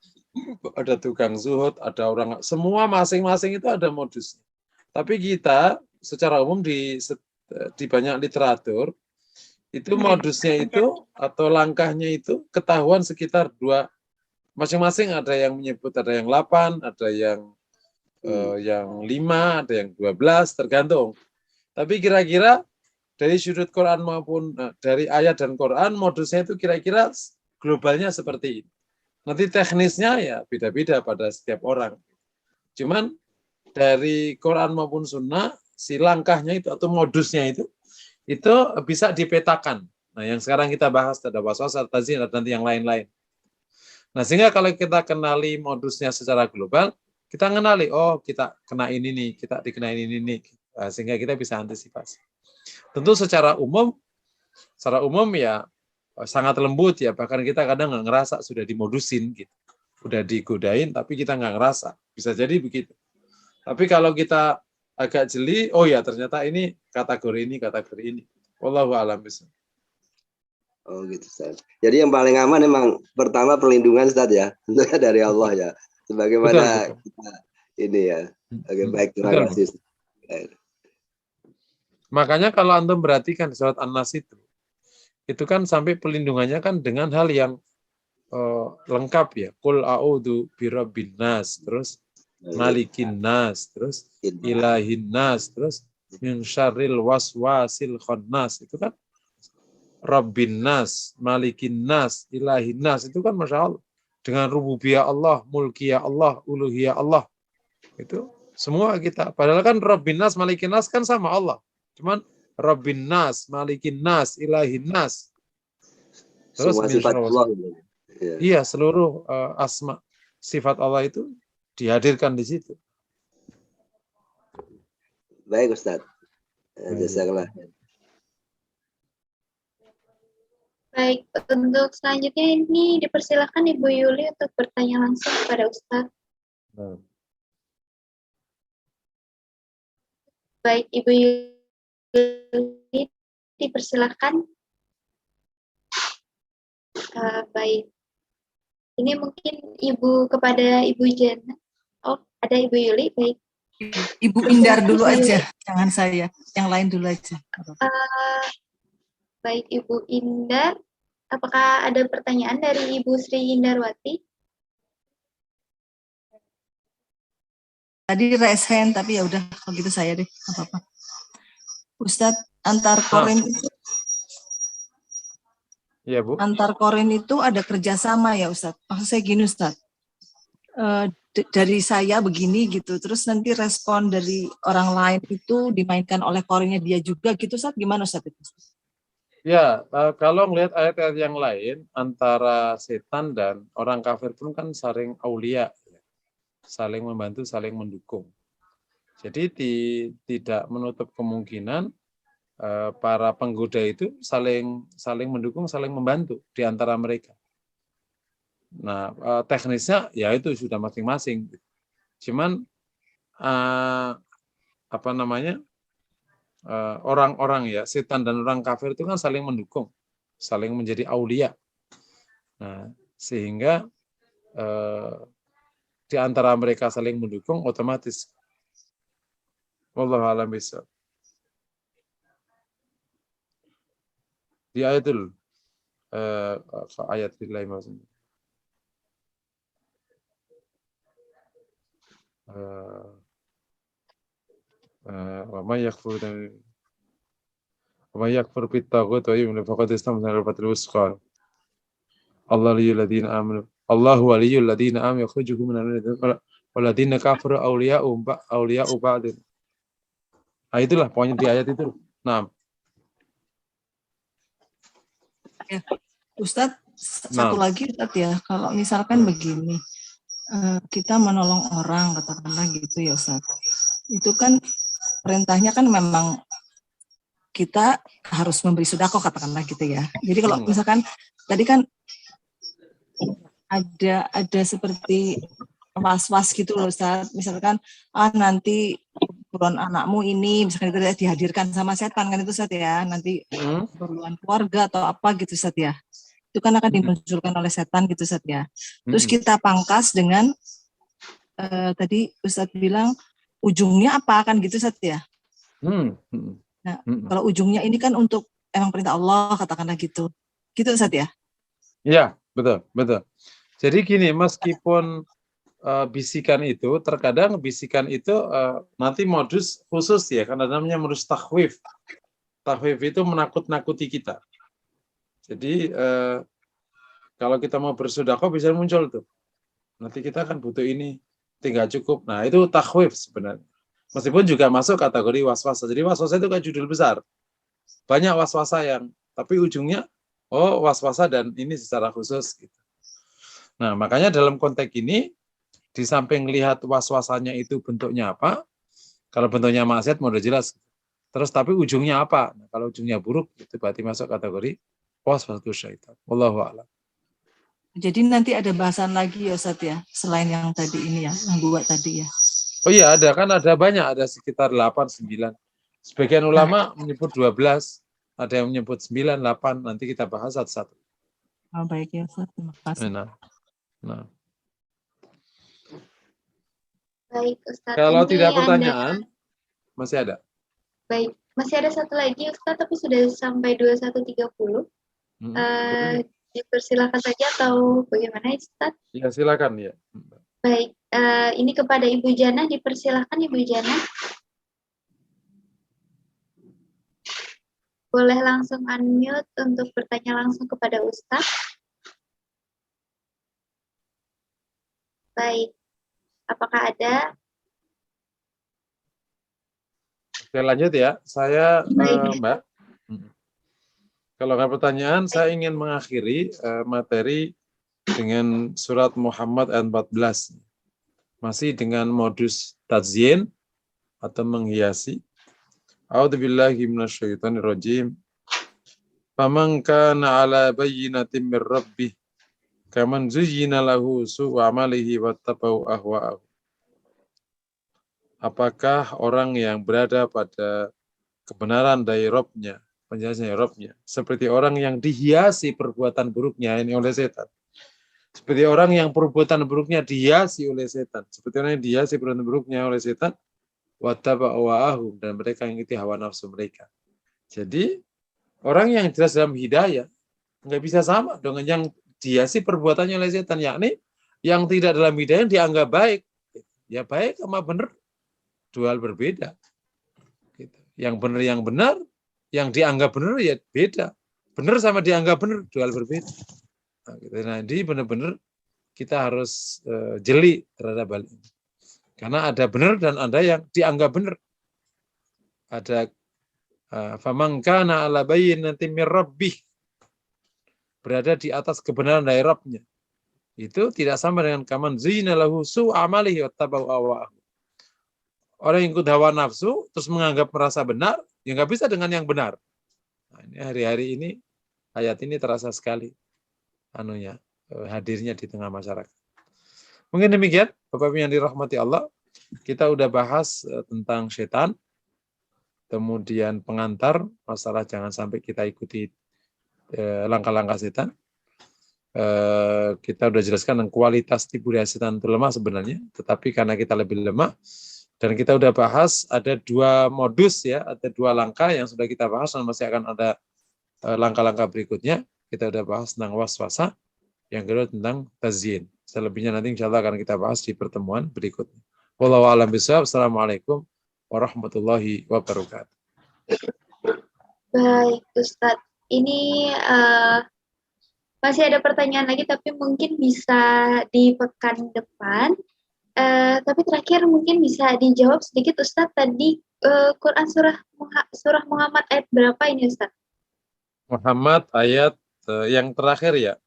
ada tukang zuhud, ada orang, semua masing-masing itu ada modusnya. Tapi kita secara umum di banyak literatur itu modusnya itu atau langkahnya itu ketahuan sekitar 2, masing-masing ada yang menyebut ada yang 8, ada yang 5, ada yang 12, tergantung. Tapi kira-kira dari sudut Quran maupun dari ayat dan Quran, modusnya itu kira-kira globalnya seperti ini. Nanti teknisnya ya beda-beda pada setiap orang. Cuman dari Quran maupun Sunnah, si langkahnya itu atau modusnya itu bisa dipetakan. Nah, yang sekarang kita bahas ada waswas, ada tazyin, ada nanti yang lain-lain. Nah, sehingga kalau kita kenali modusnya secara global, kita kenali, oh kita kena ini nih, kita dikenain ini nih, sehingga kita bisa antisipasi. Tentu secara umum ya sangat lembut ya, bahkan kita kadang nggak ngerasa sudah dimodusin gitu, udah digodain tapi kita nggak ngerasa, bisa jadi begitu. Tapi kalau kita agak jeli, oh ya ternyata ini kategori ini. Wallahu a'lam bishawab. Oh gitu Ustaz. Jadi yang paling aman memang pertama perlindungan Ustaz ya, tentunya dari Allah ya. Sebagaimana betul. Kita ini ya. Oke, baik, terima kasih. Makanya kalau antum perhatikan di surat An-Nas itu kan sampai pelindungannya kan dengan hal yang lengkap ya. Qul a'udzu birabbin nas, terus malikin nas, terus ilahin nas, terus min syarril waswasil khannas. Itu kan Rabbin nas, malikin nas, ilahin nas, itu kan Masya Allah. Dengan rububiyah Allah, mulkiyah Allah, uluhiyah Allah. Itu semua kita. Padahal kan Rabbin nas, malikin nas kan sama Allah. Cuman Rabbin nas, malikin nas, ilahin nas. Terus semua sifat Allah. Iya, seluruh asma sifat Allah itu dihadirkan di situ. Baik Ustaz. Jazakallah. Baik, untuk selanjutnya ini dipersilakan Ibu Yuli untuk bertanya langsung kepada Ustaz. Baik, Ibu Yuli dipersilakan. Baik, ini mungkin kepada Ibu Jana. Oh, ada Ibu Yuli, baik. Ibu Indar dulu aja, jangan saya, yang lain dulu aja. Baik, Ibu Indar, apakah ada pertanyaan dari Ibu Sri Indarwati? tadi raise hand, tapi ya udah kalau gitu saya deh, nggak apa-apa. Ustadz, antar korin itu, Ya, Bu. antar korin itu ada kerjasama ya Ustadz. Maksud saya gini Ustadz, dari saya begini gitu, terus nanti respon dari orang lain itu dimainkan oleh korinnya dia juga gitu Ustadz, gimana Ustadz itu? Ya, kalau melihat ayat-ayat yang lain, antara setan dan orang kafir pun kan saling aulia, saling membantu, saling mendukung. Jadi tidak menutup kemungkinan para penggoda itu saling mendukung, saling membantu di antara mereka. Nah, teknisnya ya itu sudah masing-masing. Cuman apa namanya? Orang-orang ya, setan dan orang kafir itu kan saling mendukung, saling menjadi aulia. Nah, sehingga di antara mereka saling mendukung, otomatis. Wallahu a'lam bishawab. Di ayatul ayat billahi maksudnya. Wa may yakfur bit-taghut wa yu'min faqad istamsaka bil-urwatil wuthqa. Allahu waliyyul ladzina amanu yukhrijuhum minal ladzina kafaru awliya'u ba'd. Nah, itulah pokoknya di ayat itu. Nah. Ya, Ustadz, satu lagi Ustadz ya, kalau misalkan begini, kita menolong orang, katakanlah gitu ya Ustadz, itu kan perintahnya kan memang kita harus memberi sedekah, katakanlah gitu ya. Jadi kalau misalkan tadi kan ada seperti was-was gitu loh Ustadz, misalkan nanti keperluan anakmu ini misalkan itu dihadirkan sama setan kan itu Ustadz ya, nanti keperluan keluarga atau apa gitu Ustadz ya, itu kan akan dimunculkan oleh setan gitu Ustadz ya. Terus kita pangkas dengan tadi Ustadz bilang ujungnya apa kan gitu Ustadz ya. Nah, kalau ujungnya ini kan untuk emang perintah Allah, katakanlah gitu Ustadz ya. Iya, betul. Jadi gini, meskipun bisikan itu, terkadang bisikan itu nanti modus khusus ya, karena namanya modus takhwif. Takhwif itu menakut-nakuti kita. Jadi kalau kita mau bersedekah bisa muncul tuh. Nanti kita kan butuh ini, tinggal cukup. Nah, itu takhwif sebenarnya. Meskipun juga masuk kategori waswasa. Jadi waswasa itu kan judul besar. Banyak waswasa yang, tapi ujungnya, waswasa dan ini secara khusus. Gitu. Nah, makanya dalam konteks ini, di samping lihat was-wasanya itu bentuknya apa, kalau bentuknya maksiat udah jelas. Terus tapi ujungnya apa? Nah, kalau ujungnya buruk, itu berarti masuk kategori waswasul syaitan. Wallahu a'lam. Jadi nanti ada bahasan lagi ya Ustadz ya, selain yang tadi ini ya, yang buat tadi ya. Oh iya, ada banyak, ada sekitar 8, 9. Sebagian ulama menyebut 12, ada yang menyebut 9, 8, nanti kita bahas satu-satu. Oh, baik ya Ustadz, terima kasih. Nah. Baik Ustadz. Kalau tidak pertanyaan, masih ada? Baik, masih ada satu lagi Ustadz, tapi sudah sampai 21.30. Dipersilakan saja atau bagaimana Ustadz? Ya, silakan ya. Baik, ini kepada Ibu Jana, dipersilakan Ibu Jana. Boleh langsung unmute untuk bertanya langsung kepada Ustadz. Baik, apakah ada? Oke, lanjut ya. Saya, Mbak. Kalau nggak pertanyaan, saya ingin mengakhiri materi dengan surat Muhammad ayat 14. Masih dengan modus tazyin atau menghiasi. A'udzubillahi minasyaitonirrajim. Faman kana 'ala bayyinatin mir rabbih kaman zuyyina lahu su'u 'amalihi wattaba'u ahwa'ahu. Apakah orang yang berada pada kebenaran dari Rabb-nya, penjelasan dari Rabb-nya, seperti orang yang dihiasi perbuatan buruknya ini oleh setan. Seperti orang yang perbuatan buruknya dihiasi oleh setan. Seperti orang yang dihiasi perbuatan buruknya oleh setan, wattaba'u ahwa'ahum, dan mereka yang mengikuti hawa nafsu mereka. Jadi, orang yang jelas dalam hidayah, nggak bisa sama dengan yang dihiasi perbuatannya oleh setan, yakni yang tidak dalam hidayah dianggap baik. Ya baik sama benar dua hal berbeda. Gitu. Yang benar, yang dianggap benar ya beda. Benar sama dianggap benar dua hal berbeda. Nah, gitu. Nah, jadi benar-benar kita harus jeli terhadap hal ini. Karena ada benar dan ada yang dianggap benar. Ada faman kana ala bayyinatin mir rabbih, berada di atas kebenaran dari Rabb-nya. Itu tidak sama dengan kaman zina lahu su'amalihi wattaba'u awa'ahu. Orang yang ikut hawa nafsu terus menganggap merasa benar, ya nggak bisa dengan yang benar. Nah, ini hari-hari ini ayat ini terasa sekali hadirnya di tengah masyarakat. Mungkin demikian, Bapak-Ibu yang dirahmati Allah. Kita udah bahas tentang setan, kemudian pengantar, masalah jangan sampai kita ikuti langkah-langkah setan. Kita udah jelaskan tentang kualitas tipu daya setan itu lemah sebenarnya, tetapi karena kita lebih lemah, dan kita udah bahas ada dua modus ya, ada dua langkah yang sudah kita bahas dan masih akan ada langkah-langkah berikutnya. Kita udah bahas tentang waswasa, yang kedua tentang tazyin. Selebihnya nanti insya Allah akan kita bahas di pertemuan berikutnya. Wallahu a'lam bishawab. Assalamualaikum warahmatullahi wabarakatuh. Baik, Ustadz. Ini masih ada pertanyaan lagi, tapi mungkin bisa di pekan depan. Tapi terakhir mungkin bisa dijawab sedikit, Ustadz. Tadi Quran surah Muhammad ayat berapa ini, Ustadz? Muhammad ayat yang terakhir ya?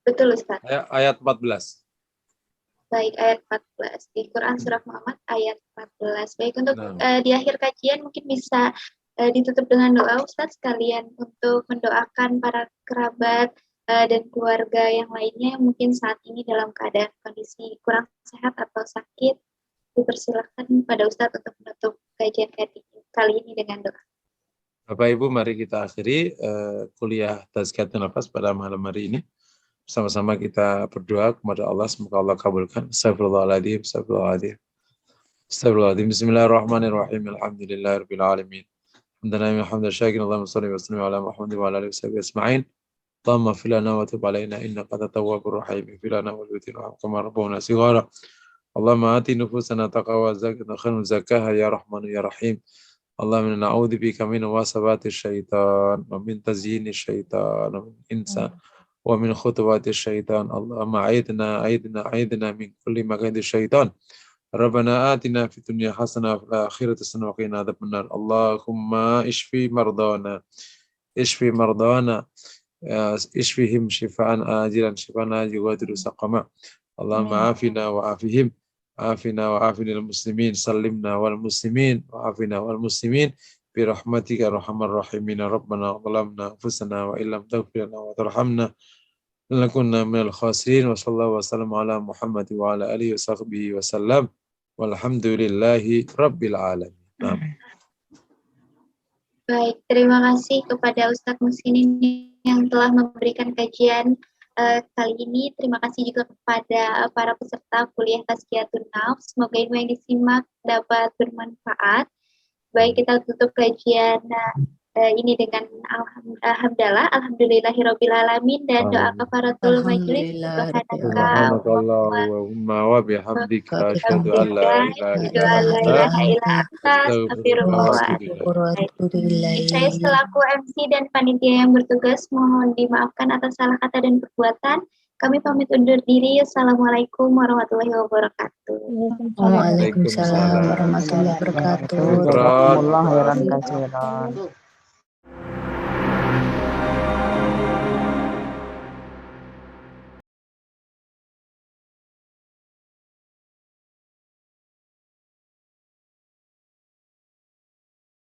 Betul, Ustadz. Ayat 14. Baik, ayat 14. Di Quran surah Muhammad ayat 14. Baik, untuk di akhir kajian mungkin bisa ditutup dengan doa, Ustadz, sekalian untuk mendoakan para kerabat dan keluarga yang lainnya yang mungkin saat ini dalam keadaan kondisi kurang sehat atau sakit. Dipersilahkan pada Ustadz untuk menutup kajian kali ini dengan doa. Bapak Ibu, mari kita akhiri kuliah Tazkiyatun Nafas pada malam hari ini. Sama-sama kita berdoa kepada Allah, semoga Allah kabulkan. Astagfirullahaladzim, astagfirullahaladzim. Astagfirullahaladzim. Bismillahirrahmanirrahim. Alhamdulillahirabbil alamin. Hamdan hamdan syakiran, Allahumma shalli wa sallim ala Muhammad wa ala alihi washabihi ajma'in. Allahumma ighfir lana wa tub alaina innaka antat tawwabur rahim. Ighfir lana wa liwalidayna kama rabbawna shighara. Allahumma ati nufusana taqwa zakata khairun zakaha ya rahmanu ya rahim. Allahumma na'udzubika min wasawati syaitan wa min tazyini syaitan wa min insan wa min khutuwati syaitan. Allahumma aidna min kulli makaydi syaitan. Rabbana atina fid dunya hasanah wa fil akhirati hasanah wa qina adzabannar. Allahumma ishfi mardana ishfihim shifaan ajilan shifaan yughadiru saqama. Allahumma afina wa afihim afina wa afinil muslimin sallimna wal muslimin wa afina wal muslimin bi rahmatika arhamar rahimin. Rabbana zalamna anfusana wa illam taghfir lana wa tarhamna lanakunanna minal khasirin. Wa sallallahu wa sallam ala Muhammad wa ala alihi wa sahbihi wa sallam. Walhamdulillahi rabbil alamin. Baik, terima kasih kepada Ustadz Musinin yang telah memberikan kajian kali ini. Terima kasih juga kepada para peserta kuliah Tazkiyatun Nafs. Semoga ilmu yang disimak dapat bermanfaat. Baik, kita tutup kajian ini dengan alhamdulillahirabbil alamin dan doa kafaratul majelis. Subhanakallahumma wa bihamdika asyhadu an la ilaha illa anta astaghfiruka wa atubu ilaik. Saya selaku MC dan panitia yang bertugas mohon dimaafkan atas salah kata dan perbuatan. Kami pamit undur diri. Assalamualaikum warahmatullahi wabarakatuh. Waalaikumsalam warahmatullahi wabarakatuh. Jazakumullah khairan katsiran.